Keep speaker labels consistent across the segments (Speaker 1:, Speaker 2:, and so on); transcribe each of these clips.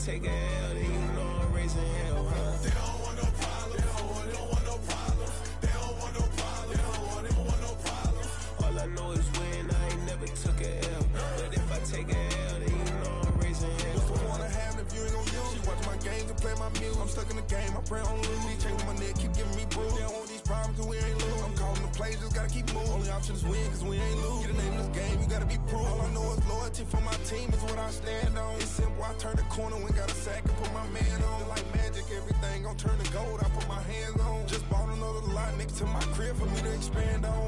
Speaker 1: take a L, then you know I'm raising hell, huh? They don't want no problems. They don't want no problems. They don't want no problems. They don't want no problems. All I know is win. I ain't never took a L. But if I take a L, then you know I'm raising hell.
Speaker 2: What's the point of having if you ain't gon' use? She watch my game and play my music. I'm stuck in the game. I pray on lose. These chains on my neck keep giving me bruise. They don't want these problems cause we ain't lose. I'm calling the plays, just gotta keep moving. Only option is win cause we ain't lose. Get a name in this game, you gotta be proof. All I know is loyalty for my team is what I stand on. It's simple, I turn the corner when got a sack and put my man on. Like magic, everything gon' turn to gold. I put my hands on. Just bought another lot next to my crib for me to expand on.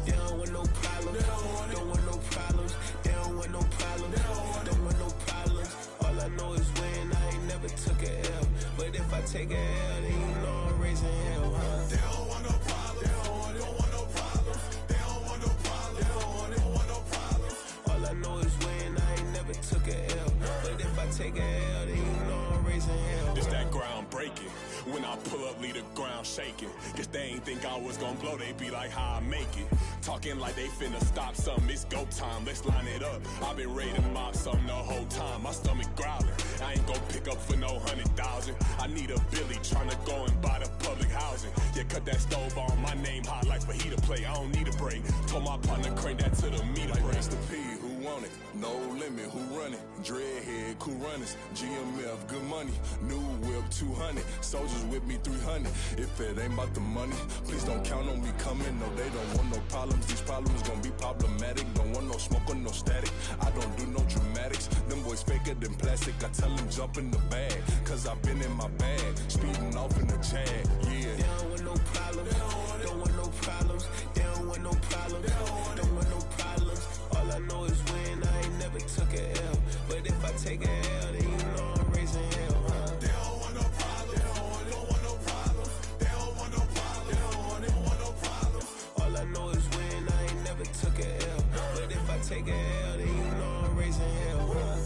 Speaker 1: They don't want no problems. They don't want no problems. They don't want no problems. They don't want no problems. All I know is win. I ain't never took a L. But if I take a L, then you know I'm raising hell, huh? They don't want no problems. They don't want no problems. They don't want no problems. They don't want no problems. All I know is win. I ain't never took a L. But if I take a L, then you know I'm raising hell.
Speaker 3: It's that ground breaking. When I pull up, leave the ground shaking. Guess they ain't think I was gonna blow, they be like, how I make it. Talking like they finna stop something, it's go time, let's line it up. I've been ready to mob something the whole time, my stomach growling. I ain't gon' pick up for no 100,000. I need a Billy tryna go and buy the public housing. Yeah, cut that stove on, my name hot like fajita play, I don't need a break. Told my partner crank that to the meter break. Mr. P, who want it? No limit, who run it? Dreadhead, cool runners, GMF, good money. New whip, 200, soldiers with me, 300. If it ain't about the money, please don't count on me coming. No, they don't want no problems. These problems gon' be problematic. Don't want no smoke or no static. I don't do no dramatics. Them boys faker than plastic. I tell them jump in the bag, cause I've been in my bag, speeding off in the Jag, yeah.
Speaker 1: They don't want no problems. They don't want no problems. They don't want no problems. They don't want no problems. All I know is win. I ain't never took a L. But if I take a L, then you know I'm raising hell, huh? They don't want no problems. They don't want no problems. They don't want no problems. They don't want no problems. All I know is win. I ain't never took a L. But if I take a L, then you know I'm raising hell, huh?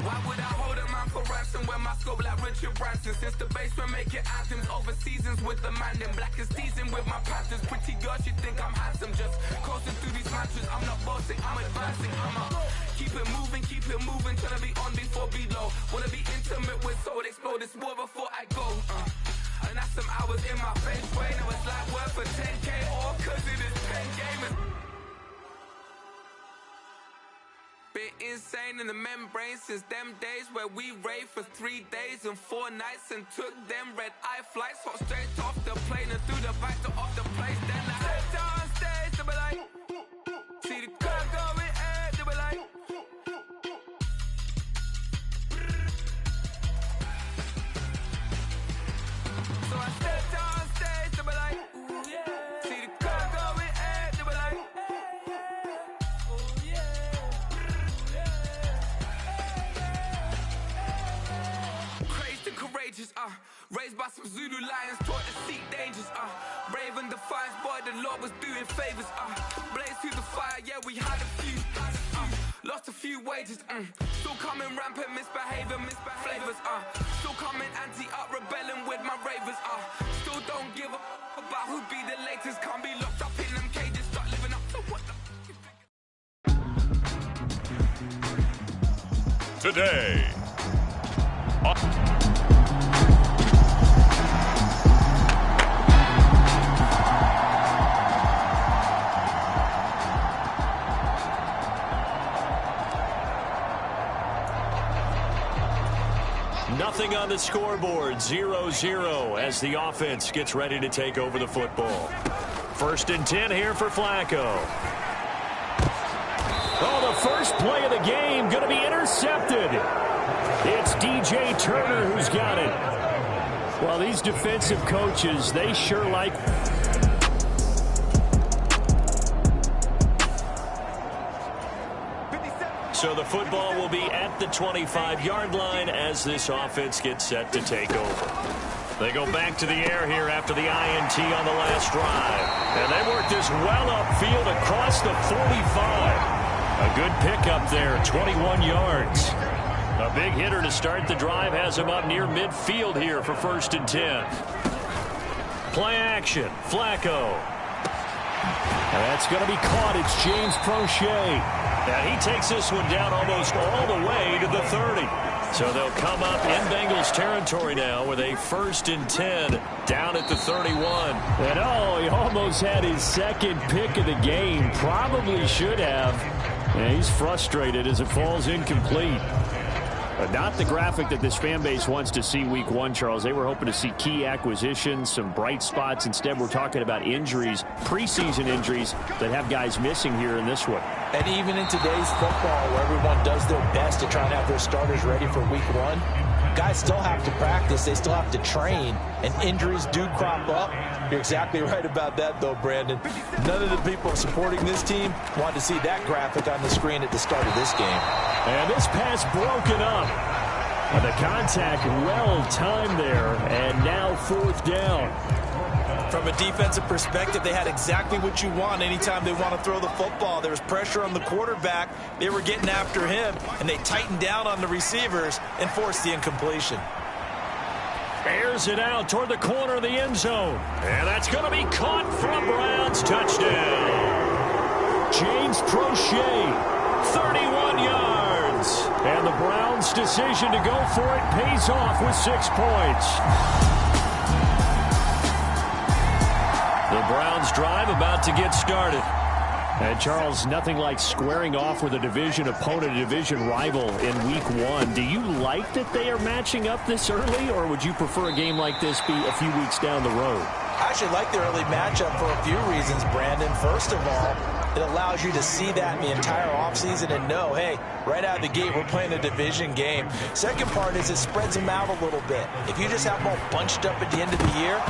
Speaker 4: Why would I hold a man for ransom when my scope like Richard Branson? Since the basement making anthems over seasons with the man in black is teasing with my patterns. Pretty girl, she think I'm handsome. Just coasting through these mantras. I'm not bossing, I'm advancing. I'ma keep it moving, trying to be on before below. Wanna be intimate with soul, explode this war before I go. And that's some hours in my bench way. Now it's like work for 10K all cause it is 10 gamers. Been insane in the membrane since them days where we raved for 3 days and 4 nights and took them red-eye flights. Hot straight off the plane and through the back door of the place. Then I stepped on stage, they be like, see the crowd going air, they be like, so I stepped on stage, they be like, ooh, yeah. See the crowd going air, they be like, courageous, raised by some Zulu lions, taught to seek dangers, brave and defiant, boy, the Lord was doing favors, blaze through the fire, yeah, we had a few, lost a few wages, still coming rampant, misbehaving, flavors, still coming anti-up, rebelling with my ravers, still don't give a about who be the latest, can't be locked up in them cages, start living up to what the
Speaker 3: Today.
Speaker 5: Nothing on the scoreboard, 0-0 as the offense gets ready to take over the football. 1st and 10 here for Flacco. Oh, the first play of the game going to be intercepted. It's DJ Turner who's got it. Well, these defensive coaches, they sure like... So the football will be at the 25-yard line as this offense gets set to take over. They go back to the air here after the INT on the last drive. And they work this well upfield across the 45. A good pickup there, 21 yards. A big hitter to start the drive has him up near midfield here for 1st and 10. Play action, Flacco. And that's going to be caught. It's James Prochet. And he takes this one down almost all the way to the 30. So they'll come up in Bengals territory now with a 1st and 10 down at the 31. And he almost had his second pick of the game. Probably should have. And he's frustrated as it falls incomplete. But not the graphic that this fan base wants to see week 1, Charles. They were hoping to see key acquisitions, some bright spots. Instead, we're talking about injuries, preseason injuries that have guys missing here in this one.
Speaker 6: And even in today's football, where everyone does their best to try and have their starters ready for week 1, guys still have to practice. They still have to train, and injuries do crop up. You're exactly right about that, though, Brandon. None of the people supporting this team want to see that graphic on the screen at the start of this game.
Speaker 5: And this pass broken up. And the contact well timed there, and now 4th down.
Speaker 6: From a defensive perspective, they had exactly what you want anytime they want to throw the football. There was pressure on the quarterback. They were getting after him, and they tightened down on the receivers and forced the incompletion.
Speaker 5: Airs it out toward the corner of the end zone. And that's going to be caught from Browns. Touchdown. James Prochet, 31 yards. And the Browns' decision to go for it pays off with 6 points. The Browns drive about to get started. And Charles, nothing like squaring off with a division opponent, a division rival in week 1. Do you like that they are matching up this early, or would you prefer a game like this be a few weeks down the road?
Speaker 6: I actually like the early matchup for a few reasons, Brandon. First of all, it allows you to see that in the entire offseason and know, hey, right out of the gate, we're playing a division game. Second part is it spreads them out a little bit. If you just have them all bunched up at the end of the year,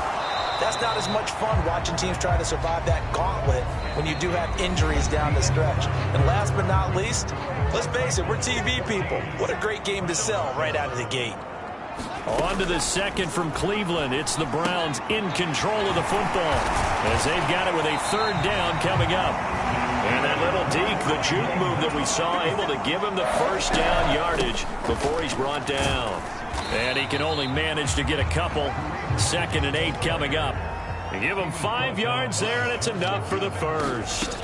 Speaker 6: that's not as much fun watching teams try to survive that gauntlet when you do have injuries down the stretch. And last but not least, let's face it, we're TV people. What a great game to sell right out of the gate.
Speaker 5: On to the second from Cleveland. It's the Browns in control of the football as they've got it with a 3rd down coming up. And that little deke, the juke move that we saw, able to give him the 1st down yardage before he's brought down. And he can only manage to get a couple. 2nd and 8 coming up. They give him 5 yards there, and it's enough for the 1st.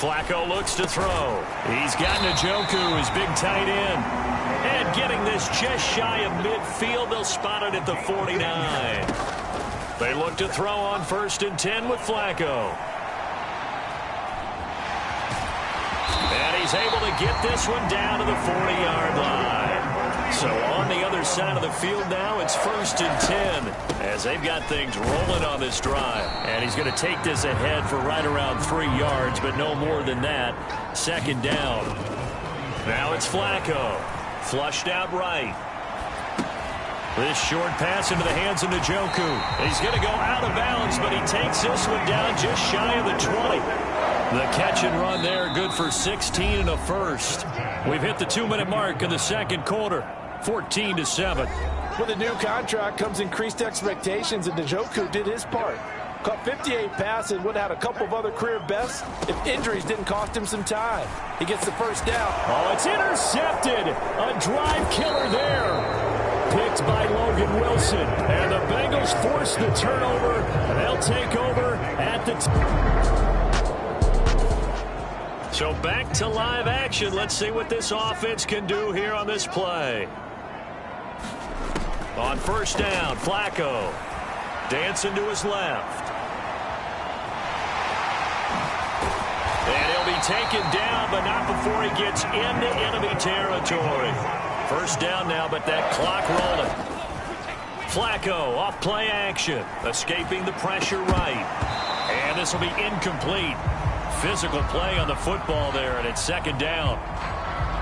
Speaker 5: Flacco looks to throw. He's got Njoku, his big tight end. And getting this just shy of midfield, they'll spot it at the 49. They look to throw on 1st and 10 with Flacco. And he's able to get this one down to the 40-yard line. So on the other side of the field now, it's 1st and 10 as they've got things rolling on this drive. And he's going to take this ahead for right around 3 yards, but no more than that. 2nd down. Now it's Flacco. Flushed out right. This short pass into the hands of Njoku. He's going to go out of bounds, but he takes this one down just shy of the 20. The catch and run there, good for 16 and a 1st. We've hit the 2-minute mark in the 2nd quarter. 14-7.
Speaker 6: With a new contract comes increased expectations, and Njoku did his part. Caught 58 passes, would have had a couple of other career bests if injuries didn't cost him some time. He gets the 1st down.
Speaker 5: Oh, it's intercepted. A drive killer there. Picked by Logan Wilson. And the Bengals force the turnover. And they'll take over at the... So back to live action. Let's see what this offense can do here on this play. On 1st down, Flacco dancing to his left. And he'll be taken down, but not before he gets into enemy territory. 1st down now, but that clock rolling. Flacco off play action, escaping the pressure right. And this will be incomplete. Physical play on the football there, and it's 2nd down.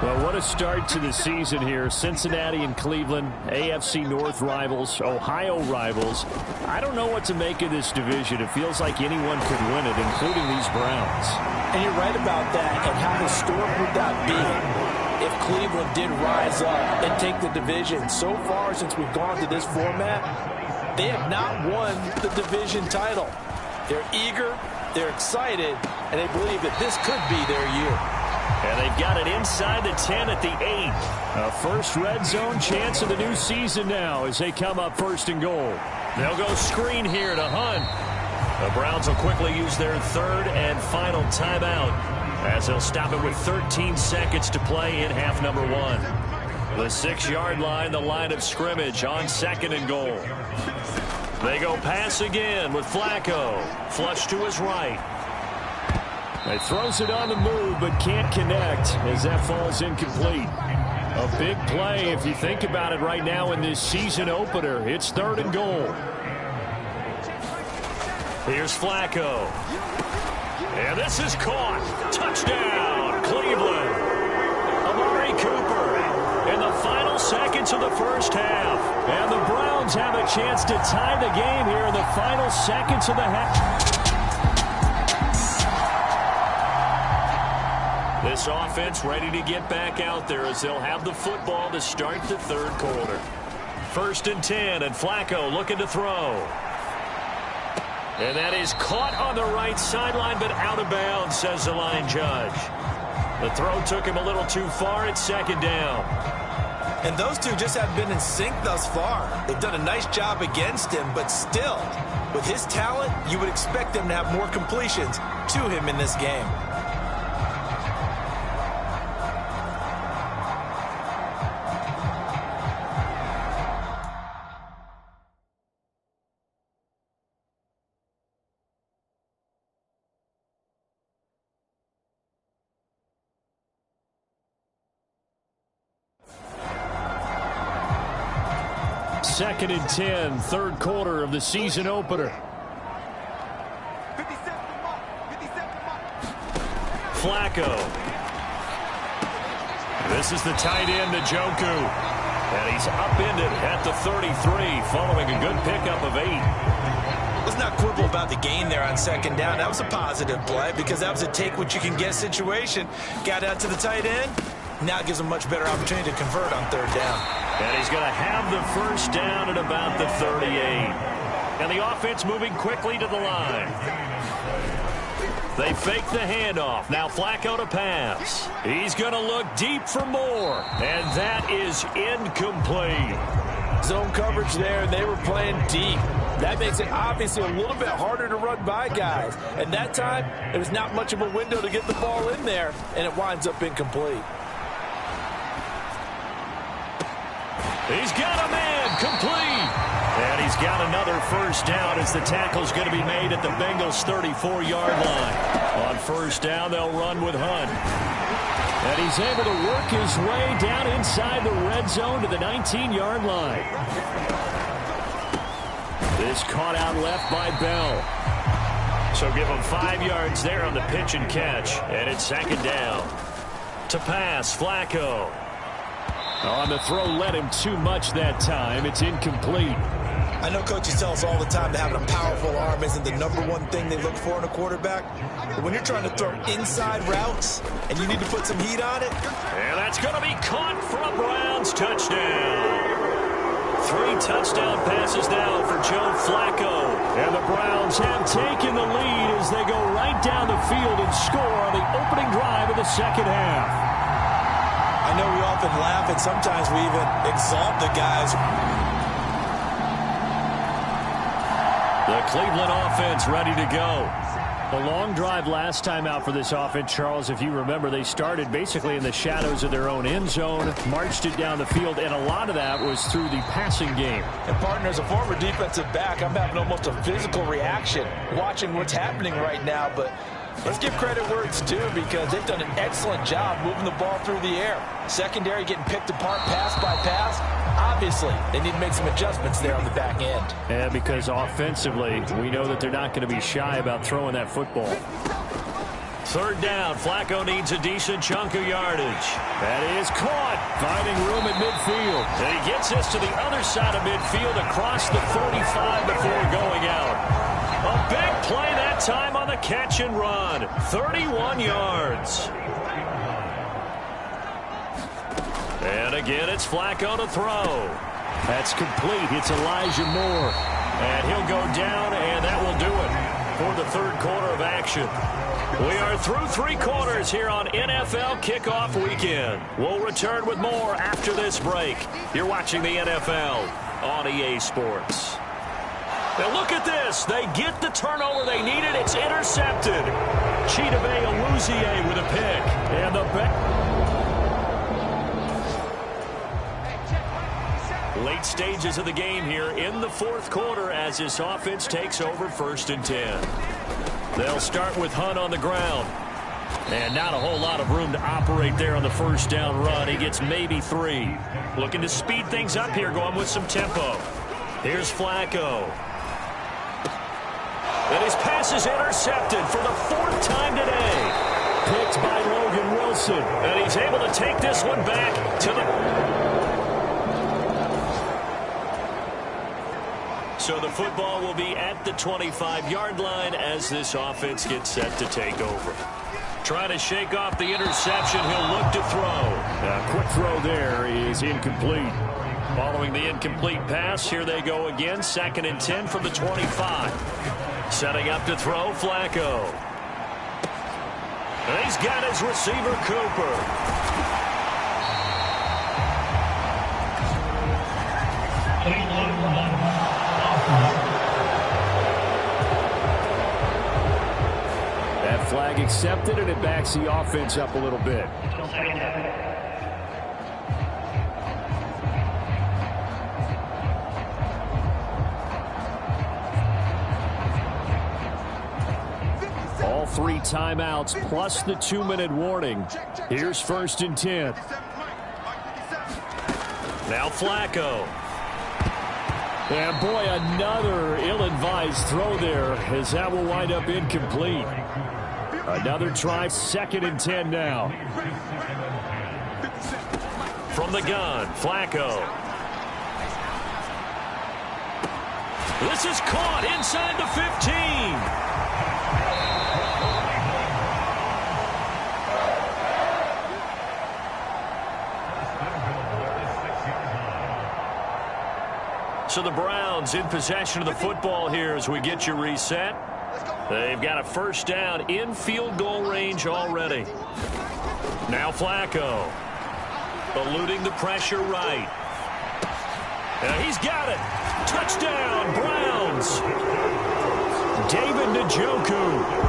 Speaker 5: Well, what a start to the season here. Cincinnati and Cleveland, AFC North rivals, Ohio rivals. I don't know what to make of this division. It feels like anyone could win it, including these Browns.
Speaker 6: And you're right about that. And how historic would that be if Cleveland did rise up and take the division. So far, since we've gone to this format, they have not won the division title. They're eager, they're excited, and they believe that this could be their year.
Speaker 5: And they've got it inside the 10 at the 8. A first red zone chance of the new season now as they come up first and goal. They'll go screen here to Hunt. The Browns will quickly use their third and final timeout as they'll stop it with 13 seconds to play in half number 1. The 6-yard line, the line of scrimmage on second and goal. They go pass again with Flacco. Flush to his right. He throws it on the move but can't connect as that falls incomplete. A big play if you think about it right now in this season opener. It's third and goal. Here's Flacco. And this is caught. Touchdown, Cleveland. Amari Cooper in the final seconds of the first half. And the Browns have a chance to tie the game here in the final seconds of the half. This offense ready to get back out there as they'll have the football to start the third quarter. First and 10, and Flacco looking to throw. And that is caught on the right sideline, but out of bounds, says the line judge. The throw took him a little too far at second down.
Speaker 6: And those two just haven't been in sync thus far. They've done a nice job against him, but still, with his talent, you would expect them to have more completions to him in this game.
Speaker 5: Second and 10, third quarter of the season opener. Flacco. This is the tight end, Njoku. And he's upended at the 33 following a good pickup of 8.
Speaker 6: Let's not quibble about the gain there on second down. That was a positive play because that was a take-what-you-can-get situation. Got out to the tight end. Now it gives him a much better opportunity to convert on third down.
Speaker 5: And he's going to have the first down at about the 38. And the offense moving quickly to the line. They fake the handoff. Now Flacco to pass. He's going to look deep for more. And that is incomplete.
Speaker 6: Zone coverage there, and they were playing deep. That makes it obviously a little bit harder to run by guys. And that time, there was not much of a window to get the ball in there, and it winds up incomplete.
Speaker 5: He's got a man, complete. And he's got another first down as the tackle's going to be made at the Bengals' 34-yard line. On first down, they'll run with Hunt. And he's able to work his way down inside the red zone to the 19-yard line. This caught out left by Bell. So give him 5 yards there on the pitch and catch. And it's second down. To pass, Flacco. On the throw, led him too much that time. It's incomplete.
Speaker 6: I know coaches tell us all the time that having a powerful arm isn't the number one thing they look for in a quarterback. But when you're trying to throw inside routes and you need to put some heat on it.
Speaker 5: And that's going to be caught for a Browns touchdown. 3 touchdown passes now for Joe Flacco. And the Browns have taken the lead as they go right down the field and score on the opening drive of the second half.
Speaker 6: I know we often laugh, and sometimes we even exalt the guys.
Speaker 5: The Cleveland offense ready to go. A long drive last time out for this offense, Charles. If you remember, they started basically in the shadows of their own end zone, marched it down the field, and a lot of that was through the passing game.
Speaker 6: And, partner, as a former defensive back, I'm having almost a physical reaction watching what's happening right now, but let's give credit where it's due because they've done an excellent job moving the ball through the air. Secondary getting picked apart pass by pass. Obviously, they need to make some adjustments there on the back end.
Speaker 5: And because offensively, we know that they're not going to be shy about throwing that football. Third down, Flacco needs a decent chunk of yardage. That is caught, finding room at midfield. And he gets this to the other side of midfield across the 45 before going out. A big play that time on the catch and run. 31 yards. And again, it's Flacco to throw. That's complete. It's Elijah Moore. And he'll go down, and that will do it for the third quarter of action. We are through 3 quarters here on NFL Kickoff Weekend. We'll return with more after this break. You're watching the NFL on EA Sports. Now look at this. They get the turnover they needed. It's intercepted. Chidobe Awuzie with a pick. And the late stages of the game here in the fourth quarter as this offense takes over 1st and 10. They'll start with Hunt on the ground. And not a whole lot of room to operate there on the first down run. He gets maybe 3. Looking to speed things up here, going with some tempo. Here's Flacco. And his pass is intercepted for the 4th time today. Picked by Logan Wilson. And he's able to take this one back to the... So the football will be at the 25-yard line as this offense gets set to take over. Trying to shake off the interception. He'll look to throw. A quick throw there is incomplete. Following the incomplete pass, here they go again. 2nd and 10 from the 25. Setting up to throw, Flacco. And he's got his receiver, Cooper. That flag accepted, and it backs the offense up a little bit. All 3 timeouts plus the 2-minute warning. Here's 1st and 10. Now Flacco. And boy, another ill-advised throw there as that will wind up incomplete. Another try, 2nd and 10 now. From the gun, Flacco. This is caught inside the 15. So the Browns in possession of the football here as we get you reset. They've got a 1st down in field goal range already. Now Flacco. Eluding the pressure right. And he's got it. Touchdown, Browns. David Njoku.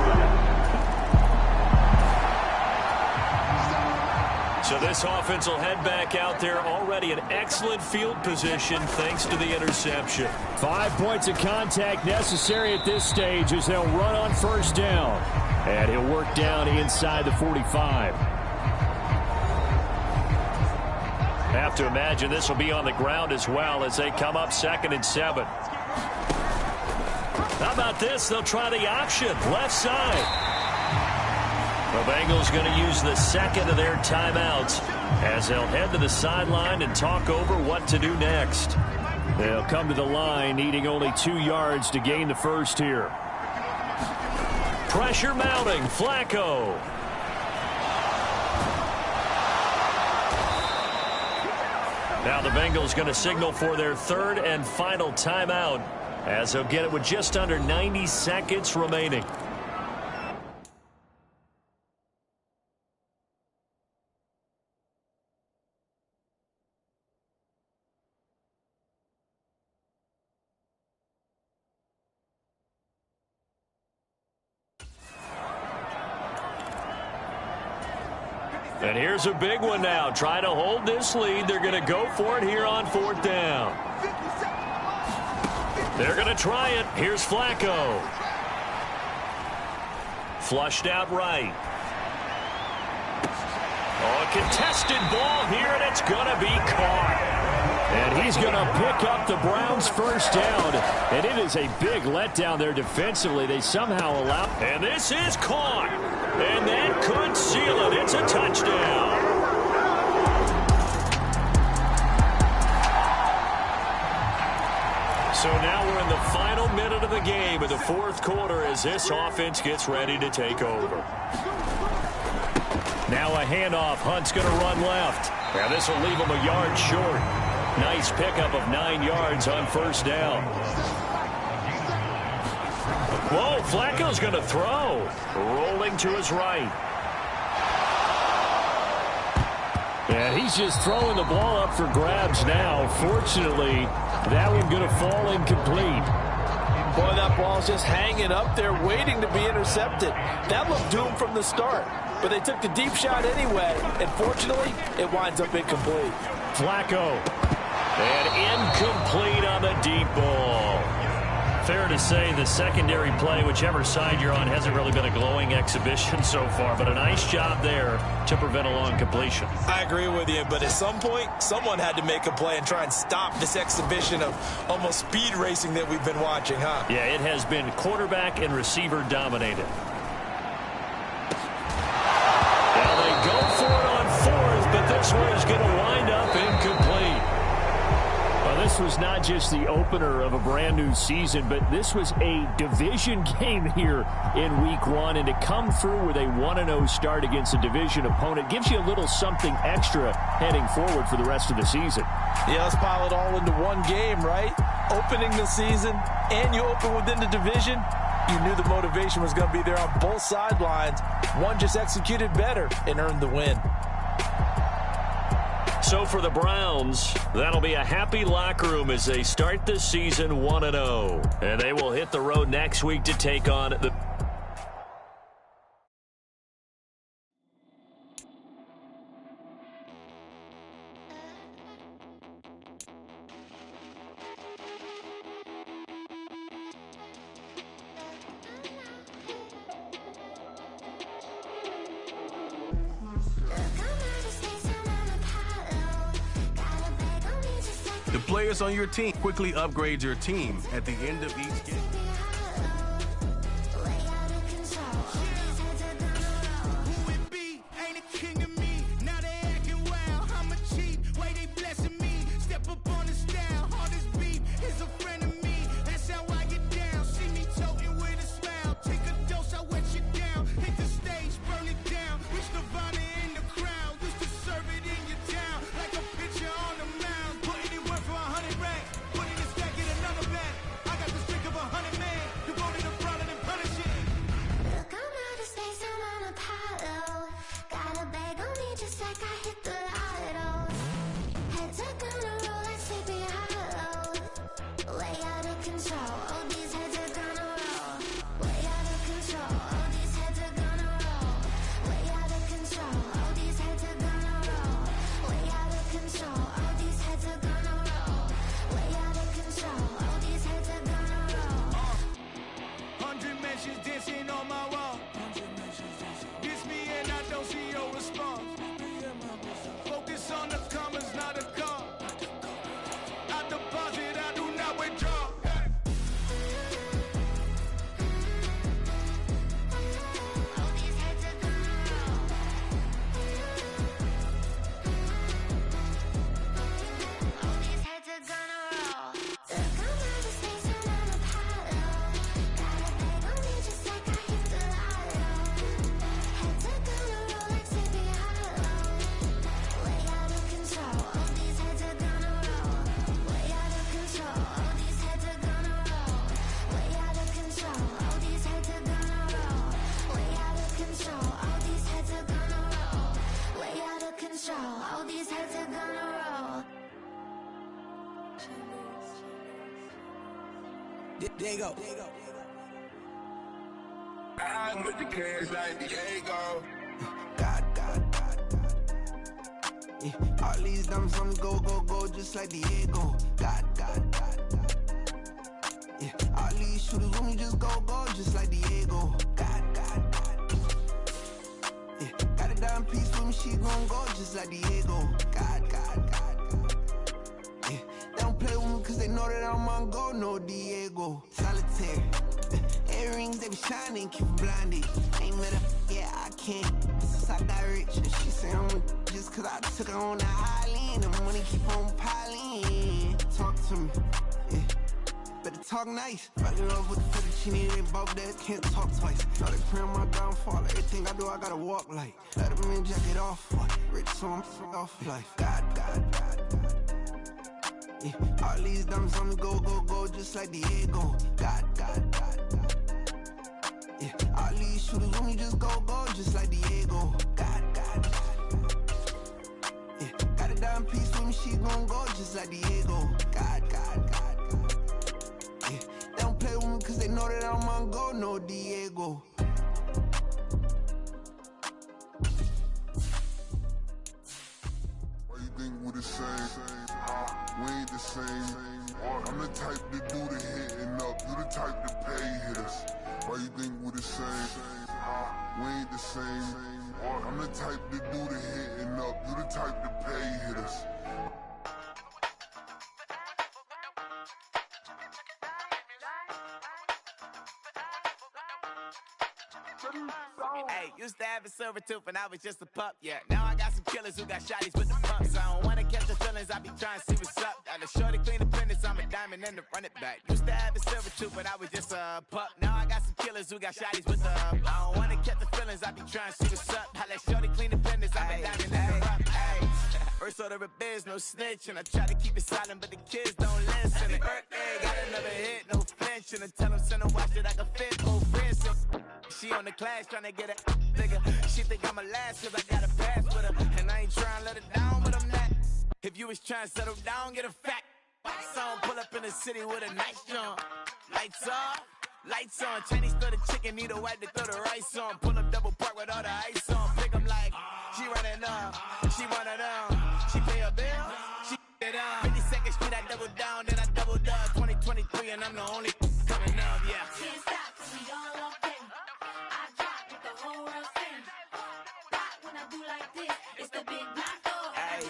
Speaker 5: So this offense will head back out there already in excellent field position thanks to the interception. 5 points of contact necessary at this stage as they'll run on 1st down. And he'll work down inside the 45. Have to imagine this will be on the ground as well as they come up 2nd and 7. How about this? They'll try the option, left side. The Bengals going to use the 2nd of their timeouts as they'll head to the sideline and talk over what to do next. They'll come to the line needing only 2 yards to gain the 1st here. Pressure mounting, Flacco. Now the Bengals going to signal for their 3rd and final timeout as they'll get it with just under 90 seconds remaining. And here's a big one now. Trying to hold this lead. They're going to go for it here on 4th down. They're going to try it. Here's Flacco. Flushed out right. Oh, a contested ball here, and it's going to be caught. And he's going to pick up the Browns' 1st down. And it is a big letdown there defensively. They somehow allow. And this is caught. And that could seal it. It's a touchdown. So now we're in the final minute of the game of the 4th quarter as this offense gets ready to take over. Now a handoff. Hunt's going to run left. And this will leave him a yard short. Nice pickup of 9 yards on first down. Whoa, Flacco's going to throw. Rolling to his right. And he's just throwing the ball up for grabs now. Fortunately, that one going to fall incomplete.
Speaker 6: Boy, that ball's just hanging up there waiting to be intercepted. That looked doomed from the start. But they took the deep shot anyway, and fortunately, it winds up incomplete.
Speaker 5: Flacco. And incomplete on the deep ball. Fair to say the secondary play, whichever side you're on, hasn't really been a glowing exhibition so far, but a nice job there to prevent a long completion.
Speaker 6: I agree with you, but at some point, someone had to make a play and try and stop this exhibition of almost speed racing that we've been watching, huh?
Speaker 5: Yeah, it has been quarterback and receiver dominated. Now they go for it on fourth, but this one is going to wind up incomplete. This was not just the opener of a brand new season, but this was a division game here in week 1. And to come through with a 1-0 start against a division opponent gives you a little something extra heading forward for the rest of the season.
Speaker 6: Yeah, let's pile it all into one game, right? Opening the season, and you open within the division. You knew the motivation was going to be there on both sidelines. One just executed better and earned the win.
Speaker 5: So for the Browns, that'll be a happy locker room as they start the season 1-0. And they will hit the road next week to take on the...
Speaker 7: The players on your team quickly upgrade your team at the end of each game.
Speaker 2: There you go. I'm with the cash like Diego. God. Yeah, all these diamonds on the go, just like Diego. God. Yeah, all these shooters when we just go, just like Diego. God. Yeah, got a dime piece with me, she gon' go just like Diego. God. Yeah, they don't play with me cause they know that I'm on go, no Diego. Solitaire. Earrings, they be shining, keep blinded. Ain't met up, yeah, I can't. Since I got rich, and she say I'm just cause I took her on the island. The money keep on piling. Talk to me, yeah.
Speaker 8: better talk nice. Fucking up with the fettuccine, they both dead, can't talk twice. Now they praying my downfall, everything I do, I gotta walk like. Let them in, jacket off, what? Rich, so I'm off life. God. Yeah, all these diamonds on me, go, just like Diego. God. Yeah, all these shooters on me, just go, just like Diego. God. Yeah, got a dime piece with me, she gon' go, just like Diego. God. Yeah, they don't play with me, cause they know that I'm on go, no Diego.
Speaker 2: Why you think we the same? We ain't the same. I'm the type to do the hitting up, you the type to pay hitters. Why you think we the same? We ain't the same. I'm the type to do the hitting up, you the type to pay hitters.
Speaker 9: Hey, used to have a silver tooth and I was just a pup, yeah. Now I got some killers who got shotties with the pumps. I don't wanna catch the feelings, I be trying to see what's up. Got a shorty clean the fitness, I'm a diamond and to run it back. Used to have a silver tooth but I was just a pup. Now I got some killers who got shotties with the I don't wanna catch the feelings, I be trying to see what's up. I let shorty clean the fitness, I'm a diamond and to run it. First order of biz, no snitch, and I try to keep it silent, but the kids don't listen. Birthday, got another hit, no flinch, and I tell them send a watch that I can fit, both friends. She on the class trying to get it bigger. She think I'm a last cause I got a pass with her, and I ain't trying to let it down, but I'm not. If you was trying to settle down, get a fact. Song pull up in the city with a nice jump. Lights off, lights on. Chinese throw the chicken, need a wipe to throw the rice on. Pull up double park with all the ice on. Pick 'em like she running up, she one of them. She pay a bill, she it up. 52nd Street, I double down, then I doubled up. 2023, and I'm the only coming up, yeah.
Speaker 10: Can't stop 'cause we all okay. I drop with the whole world sing. Rock when I do like this, it's the big knock door.
Speaker 9: Hey,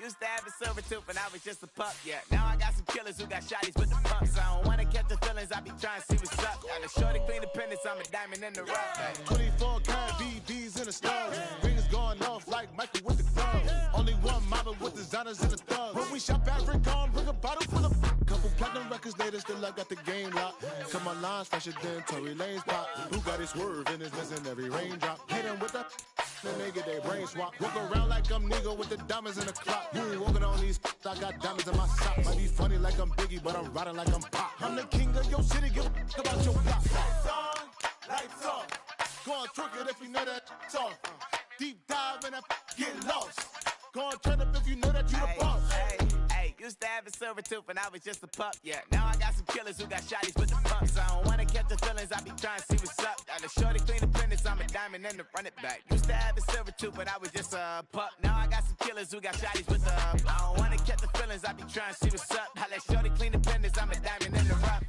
Speaker 9: used to have a silver tooth and I was just a pup, yeah. Now I got some killers who got shotties with the pumps. I don't wanna catch the feelings, I be trying to see what's up. Got a shorty clean the pendants, I'm a diamond in the rough. Hey.
Speaker 11: 24 karat BDs in the stars. Rings going off like Michael with the club. Only one mobbing with designers in the thugs. When we shop at Rick on, bring a bottle full of couple platinum records later, still I got the game locked. Come on, lines fresher than Tory Lane's pop. Who got his swerve and is missing every raindrop. Hit him with the then they get their brain swap. Walk around like I'm nigga with the diamonds in the clock. You ain't walking on these, I got diamonds in my socks. Might be funny like I'm Biggie, but I'm riding like I'm Pop. I'm the king of your city, give a about your block. Lights on, lights off. Go on, twerk it if you know that talk. Deep dive and I get lost. Go on, turn up if you know that you the boss.
Speaker 9: Hey, used to have a silver tooth and I was just a pup, yeah. Now I got some killers who got shotties with the pumps. I don't wanna catch the feelings, I be trying to see what's up. Got a shorty clean the pendants, I'm a diamond and to run it back. Used to have a silver tooth but I was just a pup. Now I got some killers who got shotties with the I don't wanna catch the feelings, I be trying to see what's up. I let shorty clean the pendants, I'm a diamond in the rough.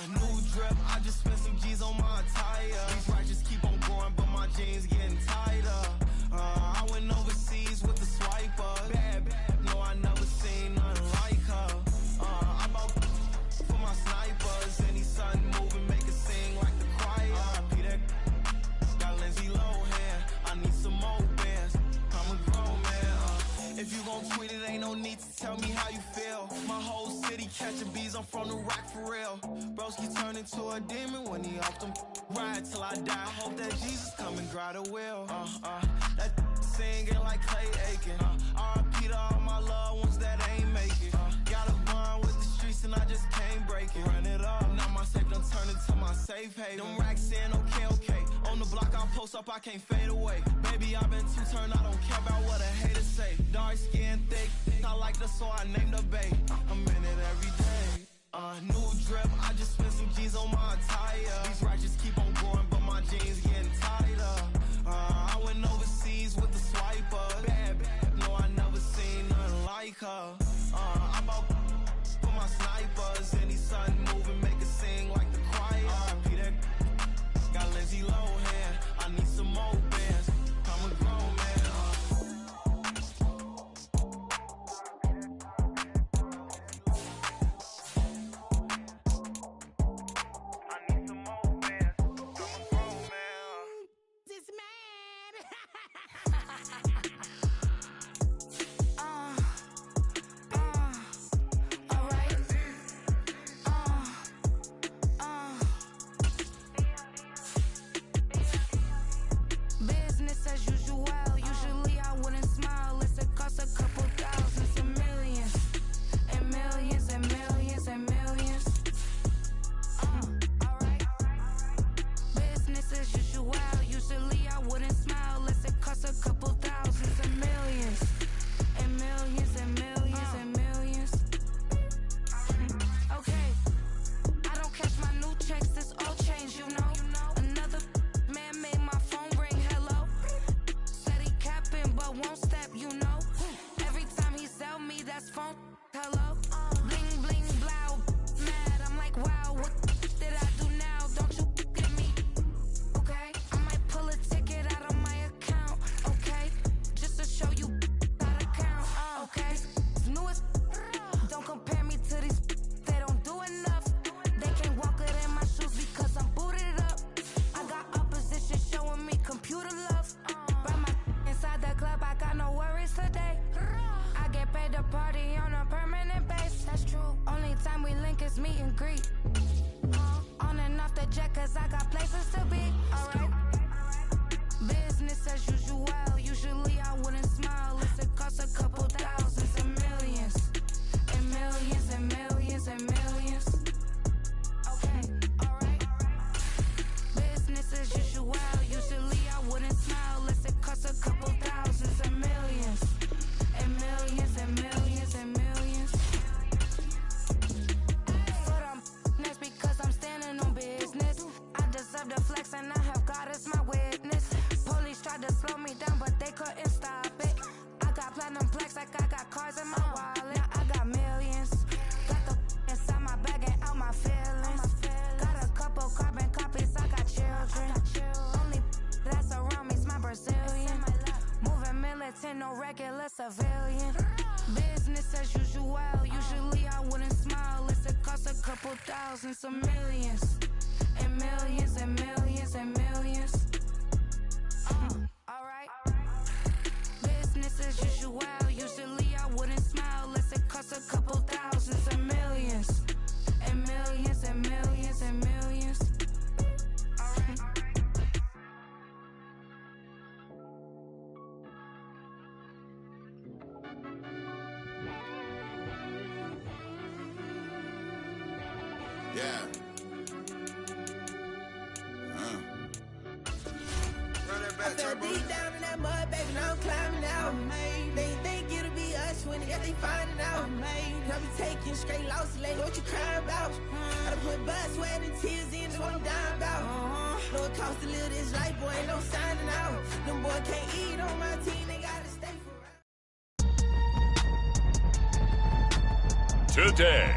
Speaker 12: New drip, I just spent some G's on my attire. These righteous keep on going, but my jeans getting tighter. I went overseas with the swiper. Bad, no, I never seen nothing like her. I bought for my snipers. Any sun moving, make it sing like the choir. Peter got Lindsay Lohan. I need some more bands. I'm a grown man. If you gon' tweet it, ain't no need to tell me how you feel. My whole city catching bees, I'm from the rock for real. Broski turn into a demon when he off them ride till I die. Hope that Jesus come and dry the wheel. That singing like Clay Aiken. R.I.P. to all my loved ones that ain't make it. Got a bond with the streets and I just can't break it. Run it up, now my safe done turn into my safe haven. Them racks in, okay. On the block I post up, I can't fade away. Baby, I been too turned, I don't care about what a hater say. Dark skin, thick, I like the so I named the bae. I'm in it every day. New drip, I just spent some G's on my attire. These righteous keep on going, but my jeans getting tighter. I went overseas with the swiper. Bad, no, I never seen nothing like her. I bought for my snipers. Any sun moving, make it sing like the choir. Peter got Lindsay Lohan. I need some more bands. I'm a grown man. I need some more.
Speaker 13: ain't no regular civilian. Business as usual. Usually I wouldn't smile. Unless it costs a couple thousand, some millions. And millions and millions and millions. Alright. Business as usual. Usually I wouldn't smile. Unless it costs a couple thousand, some millions. And millions and millions and millions. Alright.
Speaker 2: Yeah.
Speaker 14: I fell deep down in that mud, baby, now I'm climbing out. They think it'll be us when they finding out. I be taking straight losses, lady, what you crying about? I done put blood, sweat, and tears in, that's what I'm dying about. Know it costs to live this life, boy, ain't no signing out. Them boy can't eat on my team, they gotta stay for
Speaker 5: Today,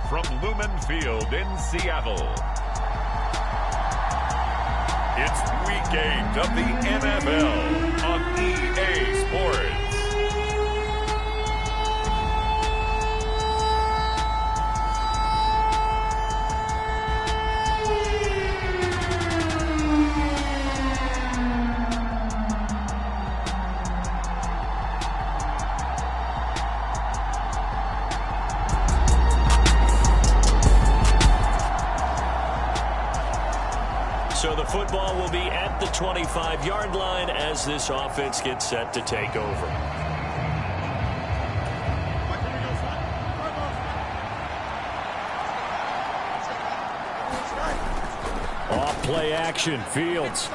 Speaker 5: from Lumen Field in Seattle, it's Week 8 of the NFL on EA Sports. So the football will be at the 25-yard line as this offense gets set to take over. Off play action, Fields.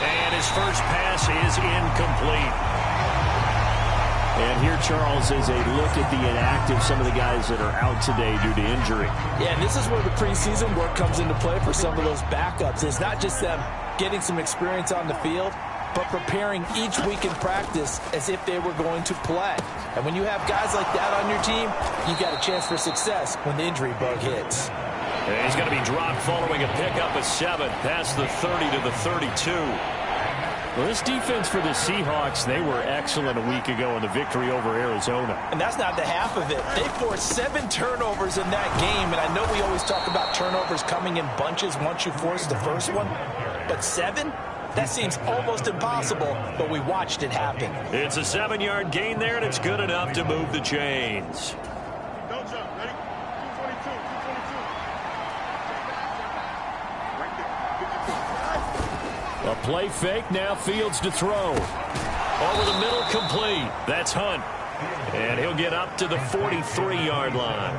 Speaker 5: And his first pass is incomplete. And here, Charles, is a look at the inactive, some of the guys that are out today due to injury.
Speaker 6: Yeah, and this is where the preseason work comes into play for some of those backups. It's not just them getting some experience on the field, but preparing each week in practice as if they were going to play. And when you have guys like that on your team, you've got a chance for success when the injury bug hits.
Speaker 5: And he's going to be dropped following a pickup of 7 past the 30 to the 32. Well, this defense for the Seahawks, they were excellent a week ago in the victory over Arizona.
Speaker 6: And that's not the half of it. They forced 7 turnovers in that game, and I know we always talk about turnovers coming in bunches once you force the first one, but 7? That seems almost impossible, but we watched it happen.
Speaker 5: It's a 7-yard gain there, and it's good enough to move the chains.
Speaker 11: Don't jump. Ready? 222. 222.
Speaker 5: A play fake, now Fields to throw. Over the middle, complete. That's Hunt. And he'll get up to the 43-yard line.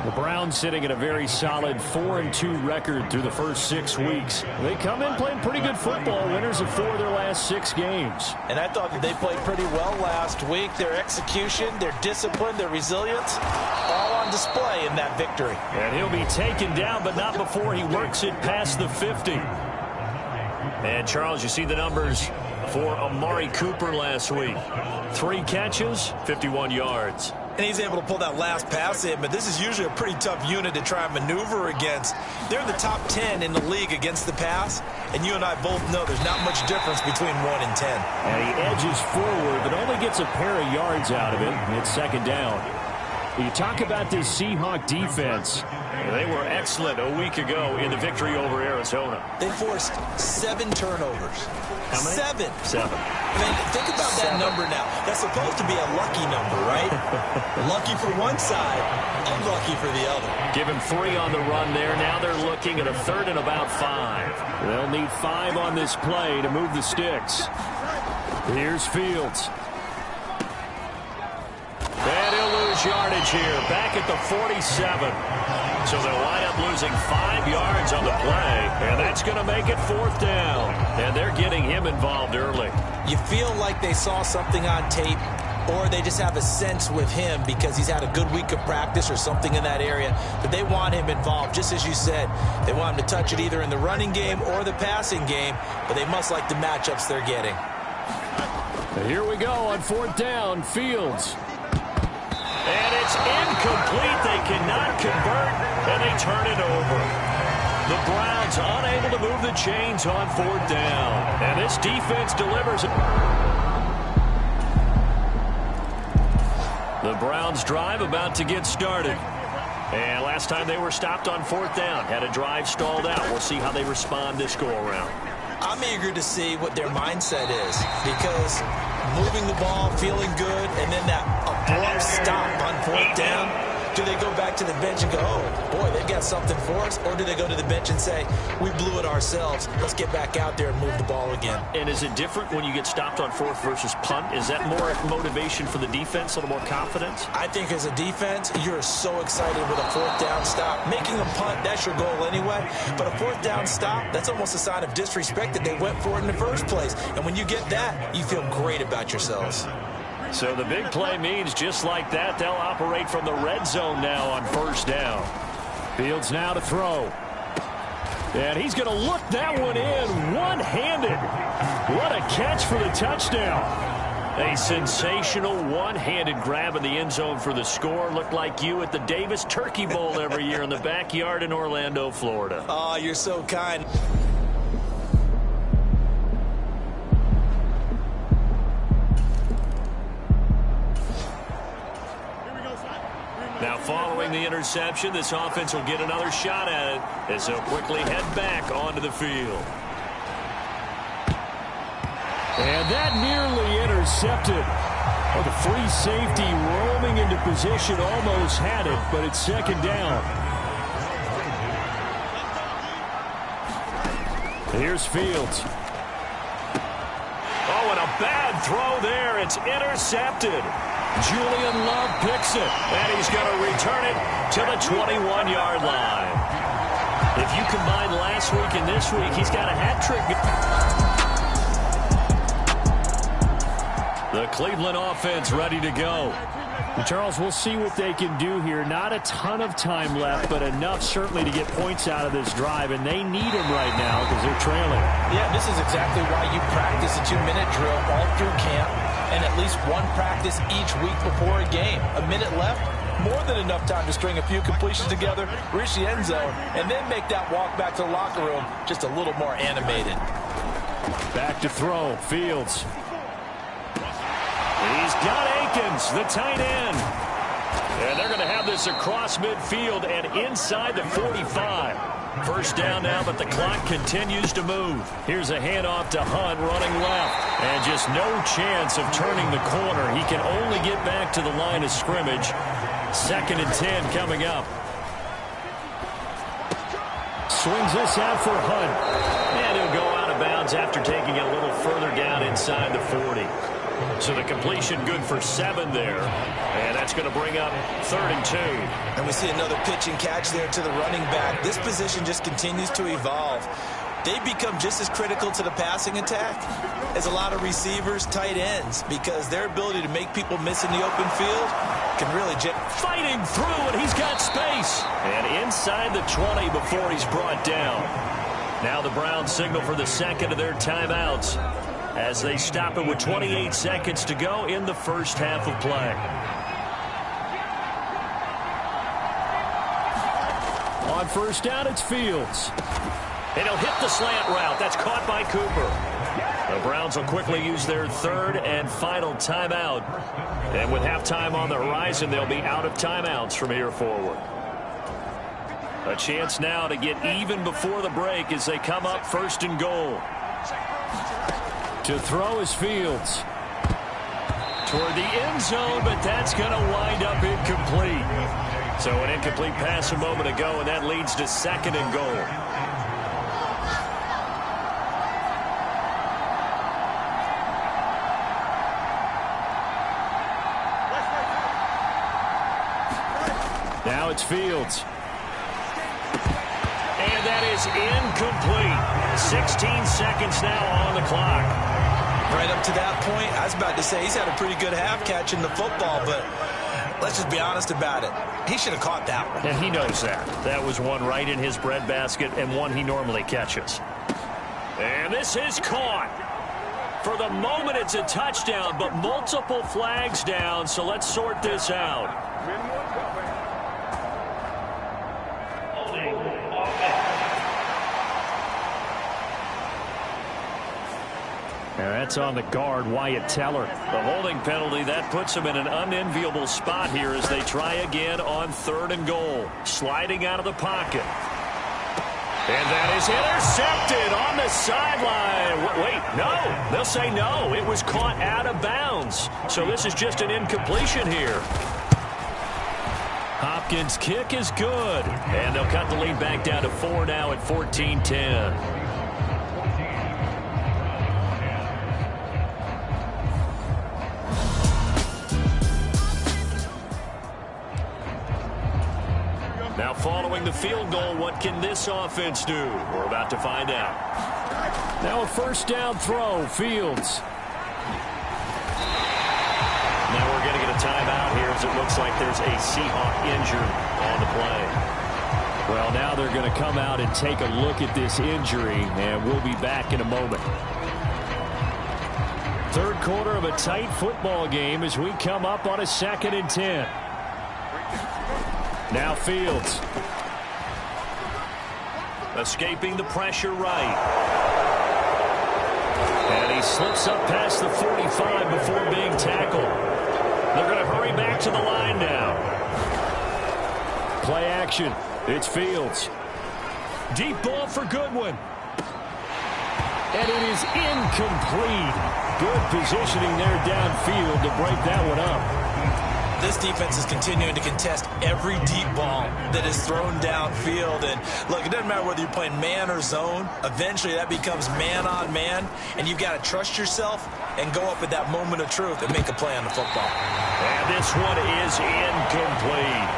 Speaker 5: The Browns sitting at a very solid 4-2 record through the first 6 weeks. They come in playing pretty good football, winners of 4 of their last 6 games.
Speaker 6: And I thought that they played pretty well last week. Their execution, their discipline, their resilience, all on display in that victory.
Speaker 5: And he'll be taken down, but not before he works it past the 50. And, Charles, you see the numbers for Amari Cooper last week. 3 catches, 51 yards.
Speaker 6: And he's able to pull that last pass in, but this is usually a pretty tough unit to try and maneuver against. They're in the top 10 in the league against the pass, and you and I both know there's not much difference between 1 and 10.
Speaker 5: And he edges forward, but only gets a pair of yards out of it. It's second down. You talk about this Seahawk defense. They were excellent a week ago in the victory over Arizona.
Speaker 6: They forced 7 turnovers.
Speaker 5: How many?
Speaker 6: 7. I mean, think about that number now. That's supposed to be a lucky number, right? Lucky for one side, unlucky for the other.
Speaker 5: Give him 3 on the run there. Now they're looking at a 3rd and about 5. They'll need 5 on this play to move the sticks. Here's Fields. And he'll lose yardage here, back at the 47. So they'll wind up losing 5 yards on the play, and that's going to make it 4th down. And they're getting him involved early.
Speaker 6: You feel like they saw something on tape, or they just have a sense with him because he's had a good week of practice or something in that area that they want him involved. Just as you said, they want him to touch it either in the running game or the passing game, but they must like the matchups they're getting.
Speaker 5: And here we go on 4th down, Fields. And it's incomplete. They cannot convert, and they turn it over. The Browns unable to move the chains on 4th down. And this defense delivers. The Browns drive about to get started. And last time they were stopped on 4th down, had a drive stalled out. We'll see how they respond this go-around.
Speaker 6: I'm eager to see what their mindset is, because moving the ball, feeling good, and then that abrupt stop on 4th down, do they go back to the bench and go, oh, boy, they've got something for us? Or do they go to the bench and say, we blew it ourselves, let's get back out there and move the ball again?
Speaker 5: And is it different when you get stopped on 4th versus punt? Is that more motivation for the defense, a little more confidence?
Speaker 6: I think as a defense, you're so excited with a 4th down stop. Making a punt, that's your goal anyway. But a 4th down stop, that's almost a sign of disrespect that they went for it in the first place. And when you get that, you feel great about yourselves.
Speaker 5: So the big play means just like that, they'll operate from the red zone now on 1st down. Fields now to throw. And he's going to look that one in one-handed. What a catch for the touchdown. A sensational one-handed grab in the end zone for the score. Looked like you at the Davis Turkey Bowl every year in the backyard in Orlando, Florida.
Speaker 6: Oh, you're so kind.
Speaker 5: Now following the interception, this offense will get another shot at it as they'll quickly head back onto the field.
Speaker 15: And that nearly intercepted. Oh, the free safety roaming into position almost had it, but it's 2nd down. Here's Fields.
Speaker 5: Oh, and a bad throw there. It's intercepted. Julian Love picks it, and he's going to return it to the 21-yard line. If you combine last week and this week, he's got a hat trick. The Cleveland offense ready to go.
Speaker 15: And Charles, we'll see what they can do here. Not a ton of time left, but enough certainly to get points out of this drive, and they need them right now because they're trailing.
Speaker 6: Yeah, this is exactly why you practice a 2-minute drill all through camp, and at least one practice each week before a game. A minute left, more than enough time to string a few completions together, reach the end zone, and then make that walk back to the locker room just a little more animated.
Speaker 15: Back to throw, Fields.
Speaker 5: He's got Akins, the tight end. And they're going to have this across midfield and inside the 45. 1st down now, but the clock continues to move. Here's a handoff to Hunt running left. And just no chance of turning the corner. He can only get back to the line of scrimmage. 2nd and 10 coming up.
Speaker 15: Swings this out for Hunt.
Speaker 5: And he'll go out of bounds after taking it a little further down inside the 40. So the completion good for 7 there. And that's going to bring up 3rd and 2.
Speaker 6: And we see another pitch and catch there to the running back. This position just continues to evolve. They become just as critical to the passing attack as a lot of receivers, tight ends, because their ability to make people miss in the open field can really
Speaker 5: fighting through, and he's got space. And inside the 20 before he's brought down. Now the Browns signal for the 2nd of their timeouts as they stop it with 28 seconds to go in the 1st half of play.
Speaker 15: On 1st down, it's Fields.
Speaker 5: And he'll hit the slant route. That's caught by Cooper. The Browns will quickly use their 3rd and final timeout. And with halftime on the horizon, they'll be out of timeouts from here forward. A chance now to get even before the break as they come up 1st and goal.
Speaker 15: To throw is Fields.
Speaker 5: Toward the end zone, but that's going to wind up incomplete. So an incomplete pass a moment ago, and that leads to 2nd and goal.
Speaker 15: Now it's Fields.
Speaker 5: And that is incomplete. 16 seconds now on the clock.
Speaker 6: Right up to that point, I was about to say he's had a pretty good half catching the football, but let's just be honest about it. He should have caught that one.
Speaker 5: And he knows that. That was one right in his breadbasket and one he normally catches. And this is caught. For the moment, it's a touchdown, but multiple flags down, so let's sort this out.
Speaker 15: And that's on the guard, Wyatt Teller.
Speaker 5: The holding penalty, that puts him in an unenviable spot here as they try again on 3rd and goal. Sliding out of the pocket. And that is intercepted on the sideline. Wait, no. They'll say no. It was caught out of bounds. So this is just an incompletion here. Hopkins' kick is good. And they'll cut the lead back down to 4 now at 14-10. Now following the field goal, what can this offense do? We're about to find out.
Speaker 15: Now a first down throw, Fields.
Speaker 5: Now we're going to get a timeout here as it looks like there's a Seahawk injured on the play.
Speaker 15: Well, now they're going to come out and take a look at this injury, and we'll be back in a moment. Third quarter of a tight football game as we come up on a 2nd and 10. Now Fields.
Speaker 5: Escaping the pressure right. And he slips up past the 45 before being tackled. They're going to hurry back to the line now.
Speaker 15: Play action. It's Fields.
Speaker 5: Deep ball for Goodwin.
Speaker 15: And it is incomplete. Good positioning there downfield to break that one up.
Speaker 6: This defense is continuing to contest every deep ball that is thrown downfield. And look, it doesn't matter whether you're playing man or zone. Eventually that becomes man on man, and you've got to trust yourself and go up at that moment of truth and make a play on the football.
Speaker 5: And this one is incomplete.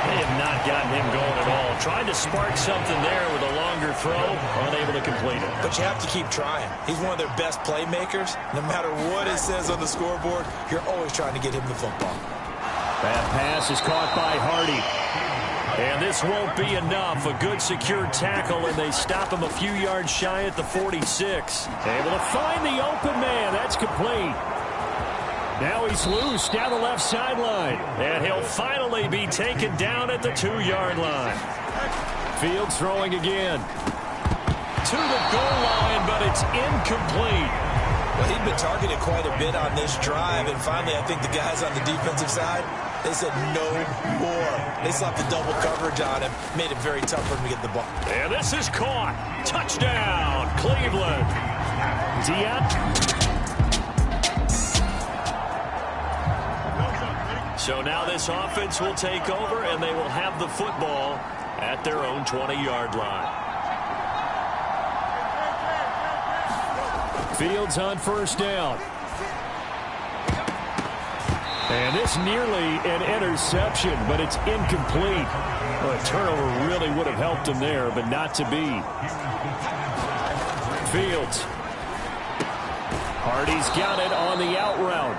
Speaker 5: They have not gotten him going at all. Tried to spark something there with a longer throw, unable to complete it.
Speaker 6: But you have to keep trying. He's one of their best playmakers. No matter what it says on the scoreboard, you're always trying to get him the football.
Speaker 15: That pass is caught by Hardy.
Speaker 5: And this won't be enough. A good secure tackle, and they stop him a few yards shy at the 46.
Speaker 15: Able to find the open man. That's complete. Now he's loose down the left sideline.
Speaker 5: And he'll finally be taken down at the 2-yard line.
Speaker 15: Fields throwing again.
Speaker 5: To the goal line, but it's incomplete.
Speaker 6: Well, he'd been targeted quite a bit on this drive, and finally I think the guys on the defensive side, they said no more. They slapped the double coverage on him, made it very tough for him to get the ball.
Speaker 5: And this is caught. Touchdown, Cleveland. So now this offense will take over, and they will have the football at their own 20-yard line.
Speaker 15: Fields on first down. And this nearly an interception, but it's incomplete. Well, a turnover really would have helped him there, but not to be. Fields. Hardy's got it on the out route.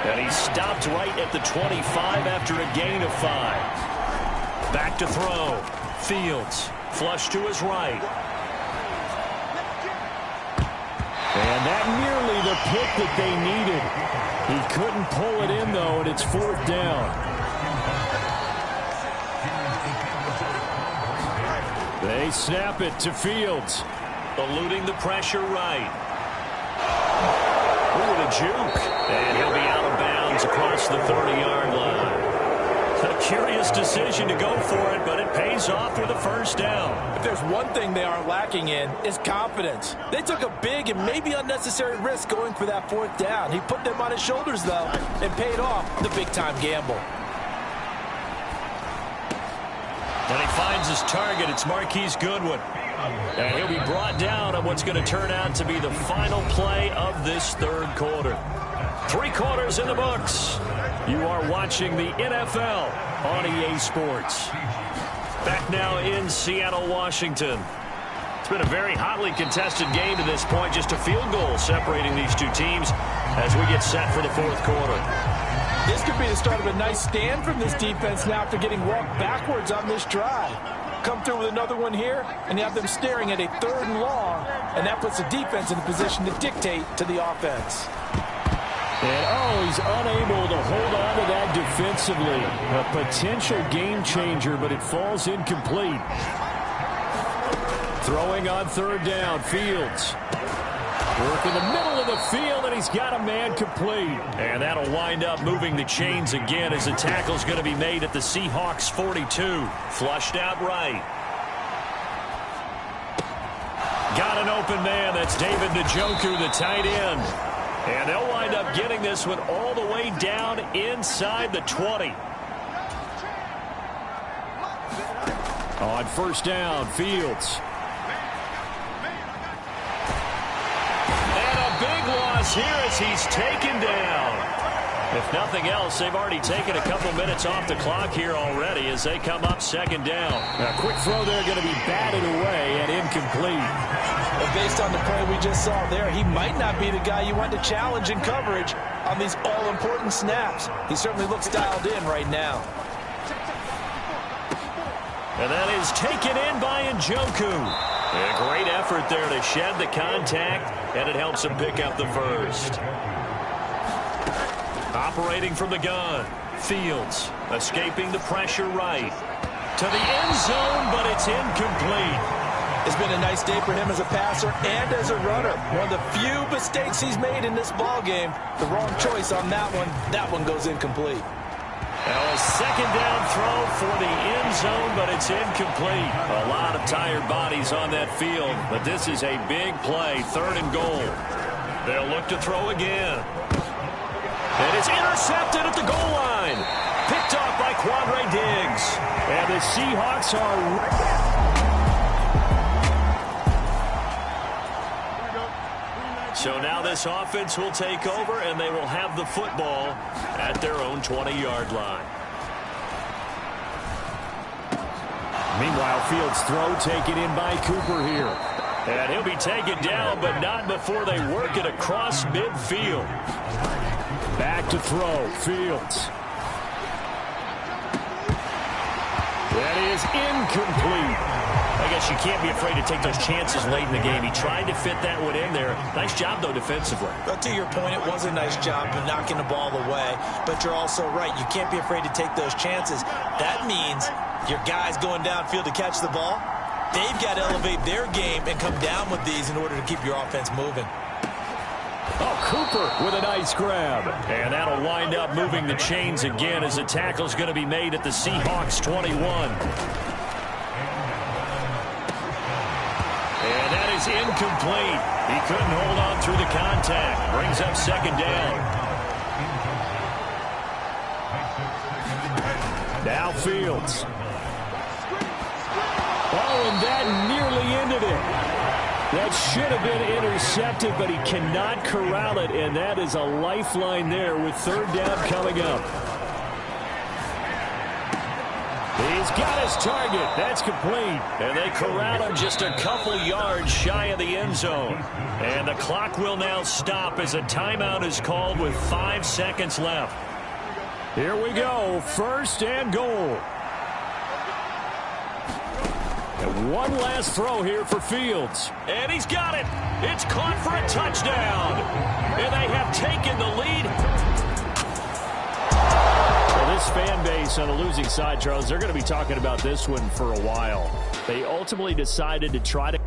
Speaker 5: And he stopped right at the 25 after a gain of 5. Back to throw. Fields. Flush to his right.
Speaker 15: And that nearly the pick that they needed. He couldn't pull it in, though, and it's 4th down. They snap it to Fields.
Speaker 5: Eluding the pressure right. Ooh, the juke. And he'll be out of bounds across the 30-yard line. A curious decision to go for it, but it pays off with a first down.
Speaker 6: If there's one thing they aren't lacking in, it's confidence. They took a big and maybe unnecessary risk going for that 4th down. He put them on his shoulders, though, and paid off the big-time gamble.
Speaker 5: And he finds his target. It's Marquise Goodwin. And he'll be brought down on what's going to turn out to be the final play of this third quarter. 3 quarters in the books. You are watching the NFL on EA Sports. Back now in Seattle, Washington. It's been a very hotly contested game to this point. Just a field goal separating these two teams as we get set for the 4th quarter.
Speaker 6: This could be the start of a nice stand from this defense now after getting walked backwards on this drive. Come through with another one here, and you have them staring at a 3rd and long, and that puts the defense in a position to dictate to the offense.
Speaker 15: And, he's unable to hold on to that defensively. A potential game changer, but it falls incomplete. Throwing on 3rd down, Fields. Work in the middle of the field, and he's got a man complete. And that'll wind up moving the chains again as the tackle's going to be made at the Seahawks 42. Flushed out right. Got an open man. That's David Njoku, the tight end. And they'll wind up getting this one all the way down inside the 20. On first down, Fields. And a big loss here as he's taken down. If nothing else, they've already taken a couple minutes off the clock here already as they come up second down. A quick throw there going to be batted away and incomplete.
Speaker 6: Well, based on the play we just saw there, he might not be the guy you want to challenge in coverage on these all-important snaps. He certainly looks dialed in right now.
Speaker 15: And that is taken in by Njoku. A great effort there to shed the contact, and it helps him pick up the first. Operating from the gun, Fields escaping the pressure right. To the end zone, but it's incomplete.
Speaker 6: It's been a nice day for him as a passer and as a runner. One of the few mistakes he's made in this ball game. The wrong choice on that one. That one goes incomplete.
Speaker 15: Now a second down throw for the end zone, but it's incomplete. A lot of tired bodies on that field, but this is a big play, 3rd and goal. They'll look to throw again. And it's intercepted at the goal line. Picked off by Quandre Diggs. And the Seahawks are... So now this offense will take over, and they will have the football at their own 20-yard line. Meanwhile, Fields' throw taken in by Cooper here. And he'll be taken down, but not before they work it across midfield. Back to throw, Fields. That is incomplete. I guess you can't be afraid to take those chances late in the game. He tried to fit that one in there. Nice job, though, defensively.
Speaker 6: But to your point, it was a nice job of knocking the ball away. But you're also right. You can't be afraid to take those chances. That means your guys going downfield to catch the ball, they've got to elevate their game and come down with these in order to keep your offense moving.
Speaker 15: Oh, Cooper with a nice grab. And that'll wind up moving the chains again as the tackle's going to be made at the Seahawks 21. And that is incomplete. He couldn't hold on through the contact. Brings up second down. Now Fields. Oh, and that nearly ended it. That should have been intercepted, but he cannot corral it, and that is a lifeline there with 3rd down coming up. He's got his target. That's complete. And they corral him just a couple yards shy of the end zone. And the clock will now stop as a timeout is called with 5 seconds left. Here we go. 1st and goal. And one last throw here for Fields. And he's got it. It's caught for a touchdown. And they have taken the lead. Well, this fan base on a losing side, Charles, they're going to be talking about this one for a while. They ultimately decided to try to...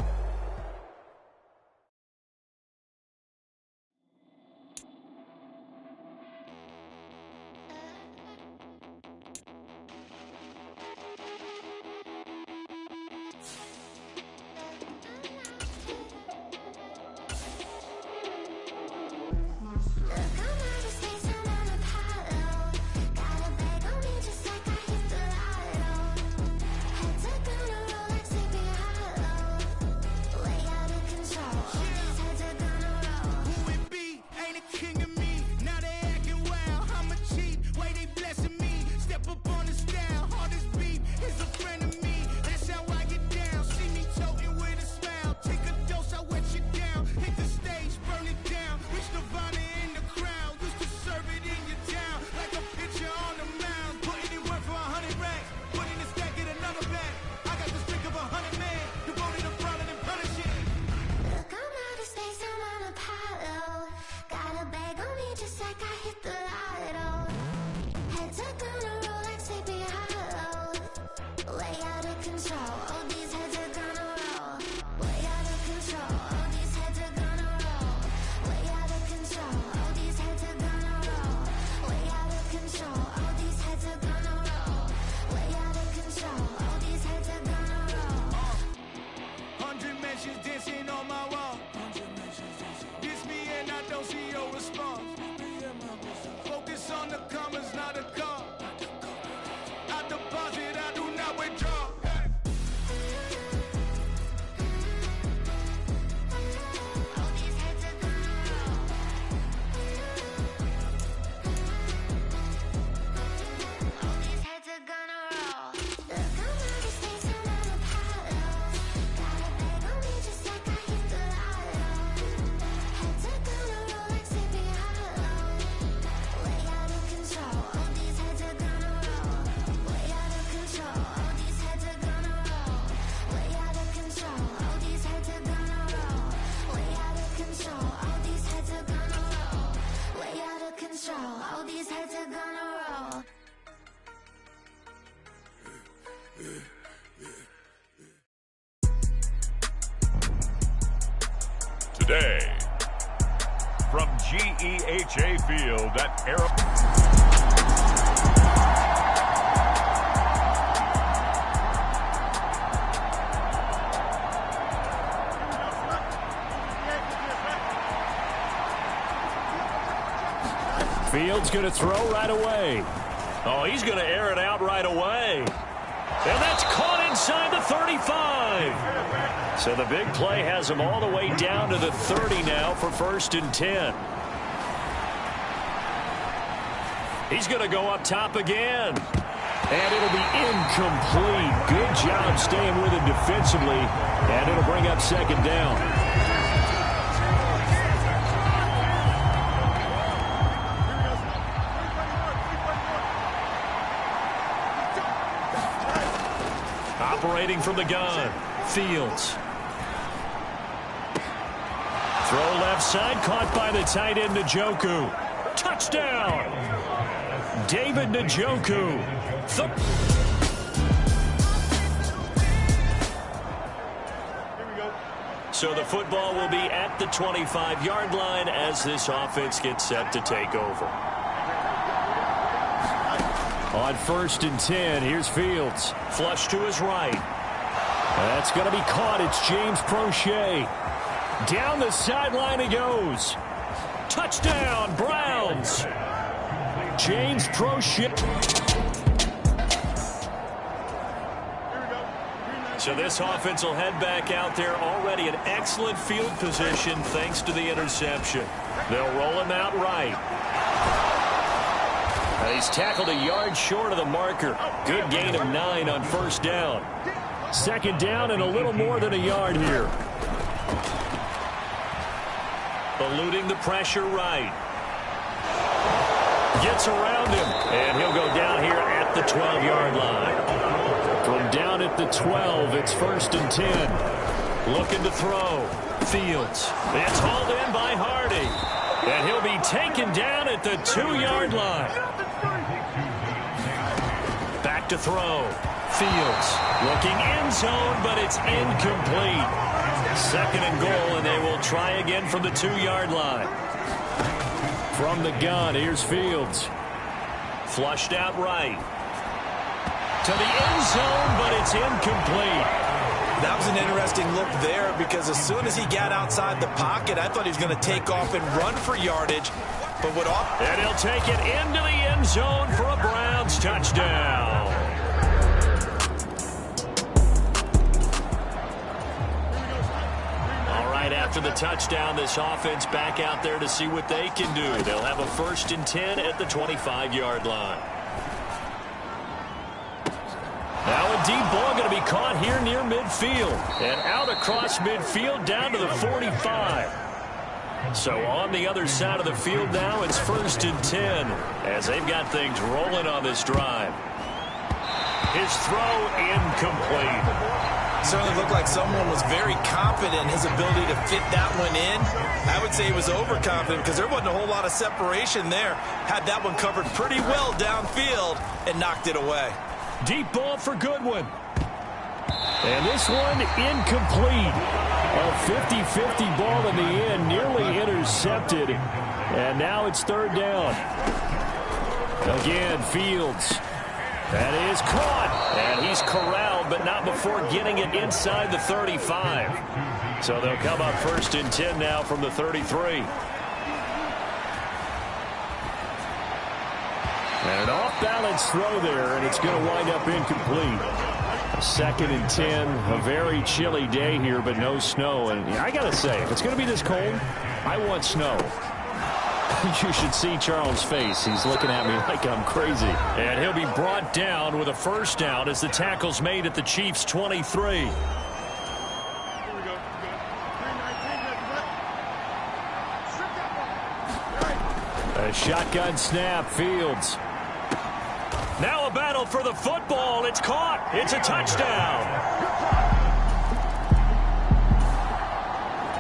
Speaker 5: day. From GEHA Field at
Speaker 15: Fields going to throw right away. Oh, he's going to air it out right away. And that's caught inside the 35. So the big play has him all the way down to the 30 now for 1st and 10. He's going to go up top again. And it'll be incomplete. Good job staying with him defensively. And it'll bring up 2nd down. Operating from the gun, Fields. Throw left side, caught by the tight end, Njoku. Touchdown! David Njoku. So the football will be at the 25-yard line as this offense gets set to take over. On 1st and 10, here's Fields. Flush to his right. That's going to be caught. It's James Prochet. Down the sideline he goes. Touchdown, Browns. James Prochet. So this offense will head back out there already in excellent field position thanks to the interception. They'll roll him out right. He's tackled a yard short of the marker. Good gain of 9 on 1st down. 2nd down and a little more than a yard here. Eluding the pressure right. Gets around him. And he'll go down here at the 12-yard line. From down at the 12, it's 1st and 10. Looking to throw. Fields. It's hauled in by Hardy. And he'll be taken down at the 2-yard line. Back to throw. Fields looking end zone, but it's incomplete. 2nd and goal, and they will try again from the 2-yard line. From the gun, here's Fields. Flushed out right. To the end zone, but it's incomplete.
Speaker 6: That was an interesting look there because as soon as he got outside the pocket, I thought he was going to take off and run for yardage. But and
Speaker 15: he'll take it into the end zone for a Browns touchdown. All right, after the touchdown, this offense back out there to see what they can do. They'll have a 1st and 10 at the 25-yard line. Now a deep ball going to be caught here near midfield. And out across midfield down to the 45. So on the other side of the field now, it's 1st and 10 as they've got things rolling on this drive. His throw incomplete.
Speaker 6: Certainly looked like someone was very confident in his ability to fit that one in. I would say he was overconfident because there wasn't a whole lot of separation there. Had that one covered pretty well downfield and knocked it away.
Speaker 15: Deep ball for Goodwin. And this one incomplete. A 50-50 ball in the end, nearly intercepted. And now it's 3rd down. Again, Fields. That is caught. And he's corralled, but not before getting it inside the 35. So they'll come up 1st and 10 now from the 33. And an off-balance throw there, and it's going to wind up incomplete. 2nd and 10, a very chilly day here, but no snow. And I got to say, if it's going to be this cold, I want snow. You should see Charles' face. He's looking at me like I'm crazy. And he'll be brought down with a 1st down as the tackle's made at the Chiefs' 23. A shotgun snap, Fields. Now a battle for the football. It's caught. It's a touchdown.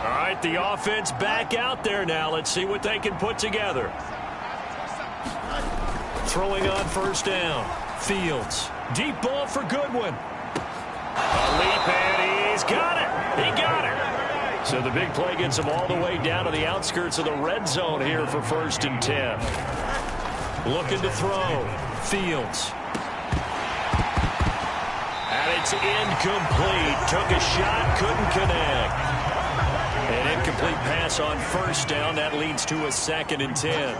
Speaker 15: All right, the offense back out there now. Let's see what they can put together. Throwing on 1st down. Fields. Deep ball for Goodwin. A leap, and he's got it. He got it.
Speaker 5: So the big play gets them all the way down to the outskirts of the red zone here for 1st and 10. Looking to throw. Fields. And it's incomplete. Took a shot, couldn't connect. An incomplete pass on 1st down. That leads to a 2nd and 10.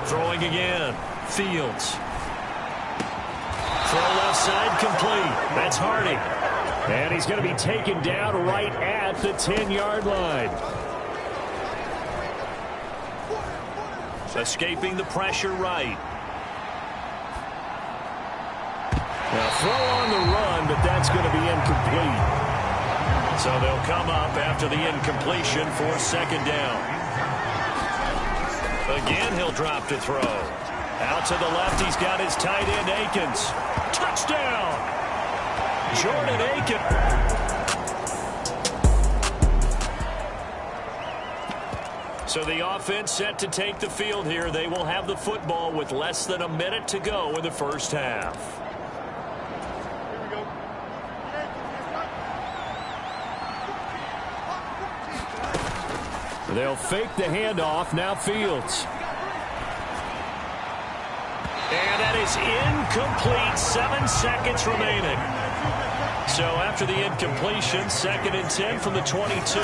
Speaker 5: Throwing again. Fields. Throw left side complete. That's Hardy. And he's going to be taken down right at the 10-yard line. Escaping the pressure right. Now throw on the run, but that's going to be incomplete. So they'll come up after the incompletion for 2nd down. Again, he'll drop to throw. Out to the left, he's got his tight end, Akins. Touchdown! Jordan Akins. So the offense set to take the field here. They will have the football with less than a minute to go in the 1st half. They'll fake the handoff. Now Fields. And that is incomplete. 7 seconds remaining. So after the incompletion, 2nd and 10 from the 22.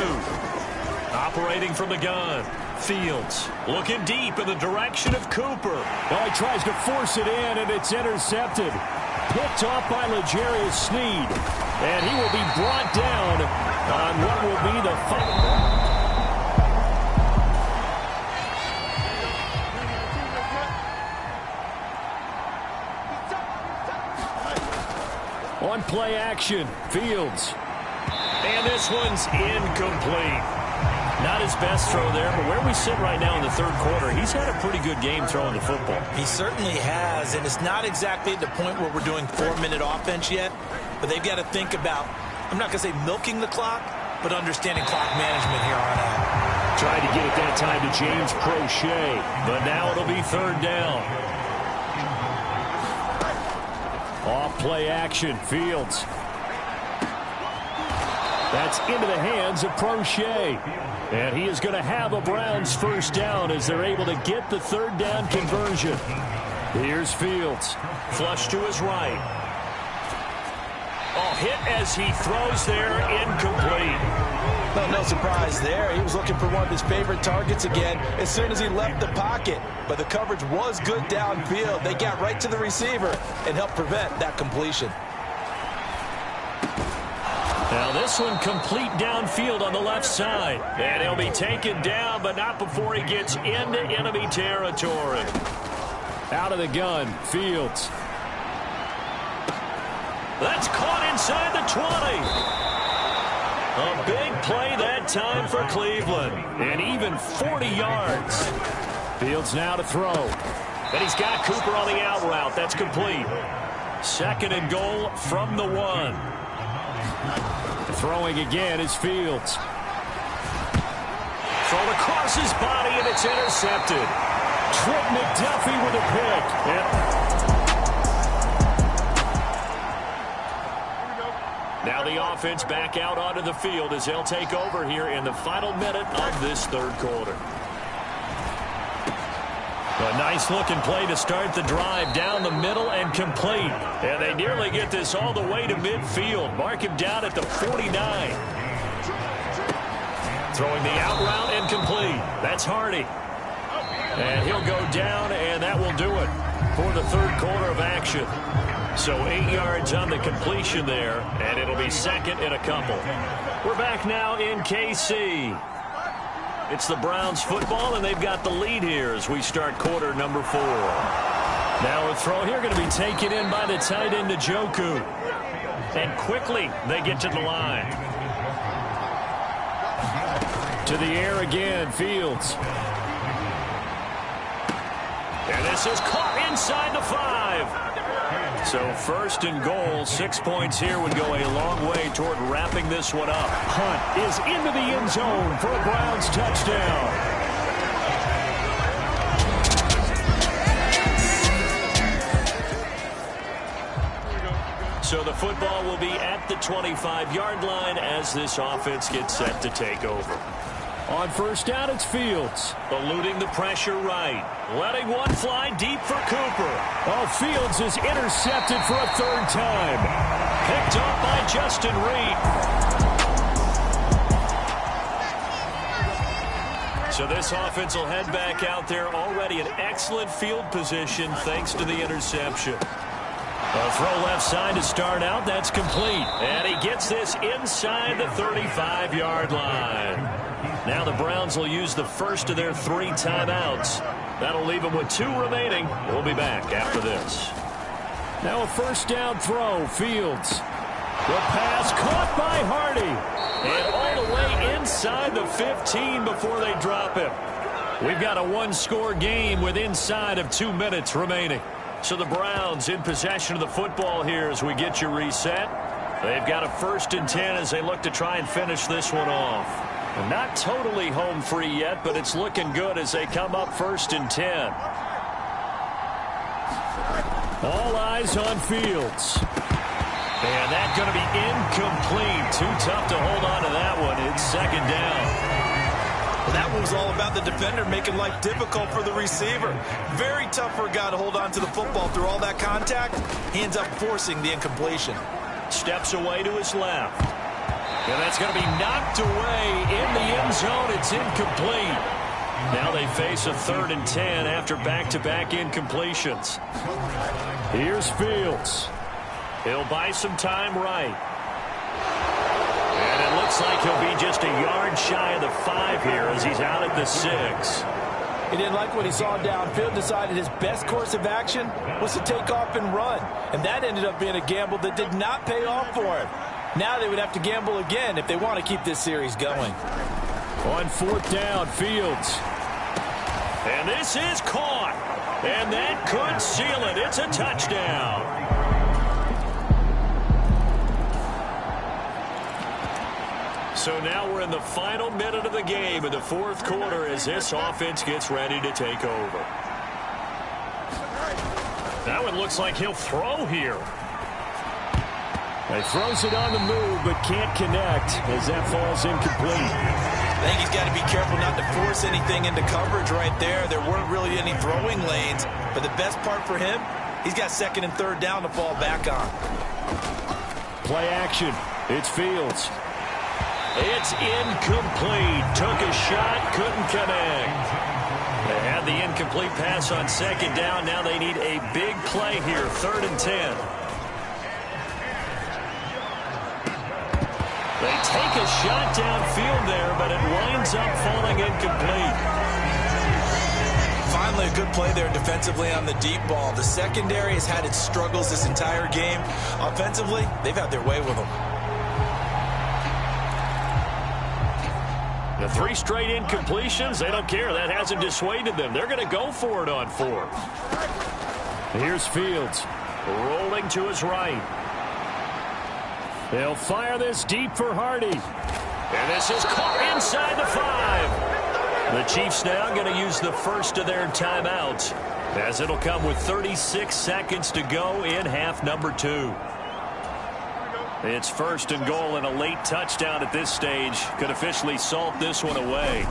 Speaker 5: Operating from the gun. Fields looking deep in the direction of Cooper. Well, he tries to force it in, and it's intercepted. Picked off by L'Jarius Sneed. And he will be brought down on what will be the final. On play action, Fields. And this one's incomplete. Not his best throw there, but where we sit right now in the 3rd quarter, he's had a pretty good game throwing the football.
Speaker 6: He certainly has, and it's not exactly at the point where we're doing 4-minute offense yet, but they've got to think about, I'm not going to say milking the clock, but understanding clock management here on out.
Speaker 5: Tried to get it that time to James Prochet, but now it'll be 3rd down. Off play action, Fields. That's into the hands of Prochet. And he is going to have a Browns 1st down as they're able to get the 3rd down conversion. Here's Fields. Flush to his right. Oh, hit as he throws there, incomplete.
Speaker 6: Well, no surprise there. He was looking for one of his favorite targets again as soon as he left the pocket. But the coverage was good downfield. They got right to the receiver and helped prevent that completion.
Speaker 5: Now this one complete downfield on the left side. And he'll be taken down, but not before he gets into enemy territory. Out of the gun, Fields. That's caught inside the 20. A big play that time for Cleveland. And even 40 yards. Fields now to throw. And he's got Cooper on the out route. That's complete. 2nd and goal from the 1. Throwing again is Fields. Thrown across his body, and it's intercepted. Trent McDuffie with a pick. Now the offense back out onto the field as they'll take over here in the final minute of this 3rd quarter. A nice-looking play to start the drive down the middle and complete. And they nearly get this all the way to midfield. Mark him down at the 49. Throwing the out route and complete. That's Hardy. And he'll go down, and that will do it for the 3rd quarter of action. So 8 yards on the completion there, and it'll be 2nd and a couple. We're back now in KC. It's the Browns football, and they've got the lead here as we start quarter number 4. Now a throw here going to be taken in by the tight end Njoku. And quickly they get to the line. To the air again, Fields. And this is caught inside the 5. So 1st and goal, 6 points here would go a long way toward wrapping this one up. Hunt is into the end zone for a Browns touchdown. So the football will be at the 25-yard line as this offense gets set to take over. On first down, it's Fields. Eluding the pressure right. Letting one fly deep for Cooper. Oh, Fields is intercepted for a third time. Picked up by Justin Reed. So this offense will head back out there already in excellent field position thanks to the interception. A throw left side to start out. That's complete. And he gets this inside the 35-yard line. Now the Browns will use the first of their 3 timeouts. That'll leave them with 2 remaining. We'll be back after this. Now a first down throw. Fields. The pass caught by Hardy. And all the way inside the 15 before they drop him. We've got a 1-score game with inside of 2 minutes remaining. So the Browns in possession of the football here as we get you reset. They've got a 1st and 10 as they look to try and finish this one off. Not totally home free yet, but it's looking good as they come up 1st and 10. All eyes on Fields. And that's going to be incomplete. Too tough to hold on to that one. It's 2nd down.
Speaker 6: Well, that one was all about the defender making life difficult for the receiver. Very tough for a guy to hold on to the football through all that contact. He ends up forcing the incompletion.
Speaker 5: Steps away to his left. And that's going to be knocked away in the end zone. It's incomplete. Now they face a 3rd and 10 after back-to-back incompletions. Here's Fields. He'll buy some time right. And it looks like he'll be just a yard shy of the 5 here as he's out at the 6.
Speaker 6: He didn't like what he saw downfield, decided his best course of action was to take off and run. And that ended up being a gamble that did not pay off for him. Now they would have to gamble again if they want to keep this series going.
Speaker 5: On 4th down, Fields. And this is caught. And that could seal it. It's a touchdown. So now we're in the final minute of the game in the 4th quarter as this offense gets ready to take over. That one looks like he'll throw here. He throws it on the move, but can't connect as that falls incomplete.
Speaker 6: I think he's got to be careful not to force anything into coverage right there. There weren't really any throwing lanes, but the best part for him, he's got 2nd and 3rd down to fall back on.
Speaker 5: Play action. It's Fields. It's incomplete. Took a shot, couldn't connect. They had the incomplete pass on 2nd down. Now they need a big play here, 3rd and 10. They take a shot downfield there, but it winds up falling incomplete.
Speaker 6: Finally, a good play there defensively on the deep ball. The secondary has had its struggles this entire game. Offensively, they've had their way with them.
Speaker 5: The 3 straight incompletions, they don't care. That hasn't dissuaded them. They're going to go for it on 4th. Here's Fields, rolling to his right. They'll fire this deep for Hardy. And this is caught inside the 5. The Chiefs now going to use the first of their timeouts as it'll come with 36 seconds to go in half number 2. It's 1st and goal, and a late touchdown at this stage could officially salt this one away.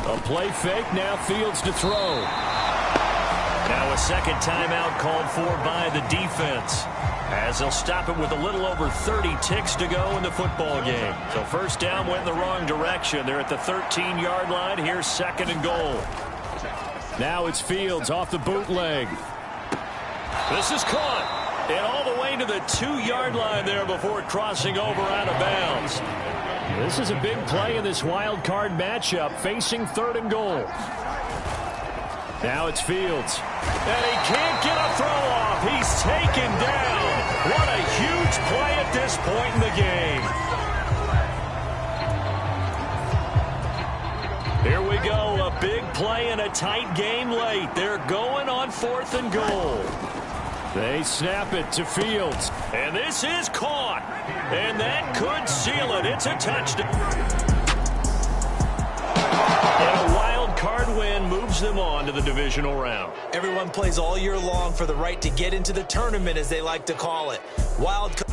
Speaker 5: A play fake, now Fields to throw. Now a 2nd timeout called for by the defense, as they'll stop it with a little over 30 ticks to go in the football game. So 1st down went in the wrong direction. They're at the 13-yard line. Here's 2nd and goal. Now it's Fields off the bootleg. This is caught. And all the way to the 2-yard line there before crossing over out of bounds. This is a big play in this wild card matchup, facing 3rd and goal. Now it's Fields. And he can't get a throw off. He's taken down. What a huge play at this point in the game. Here we go. A big play in a tight game late. They're going on 4th and goal. They snap it to Fields. And this is caught. And that could seal it. It's a touchdown. And a wild
Speaker 15: card win moves them on to the divisional round.
Speaker 6: Everyone plays all year long for the right to get into the tournament, as they like to call it. Wild card.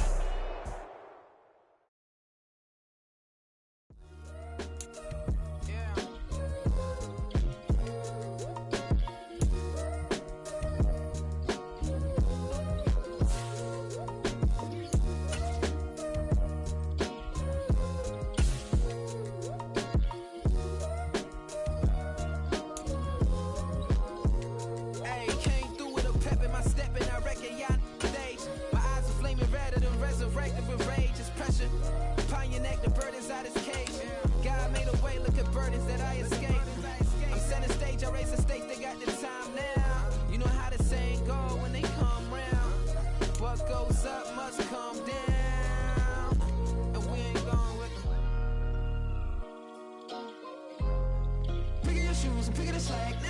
Speaker 14: Picking the slack.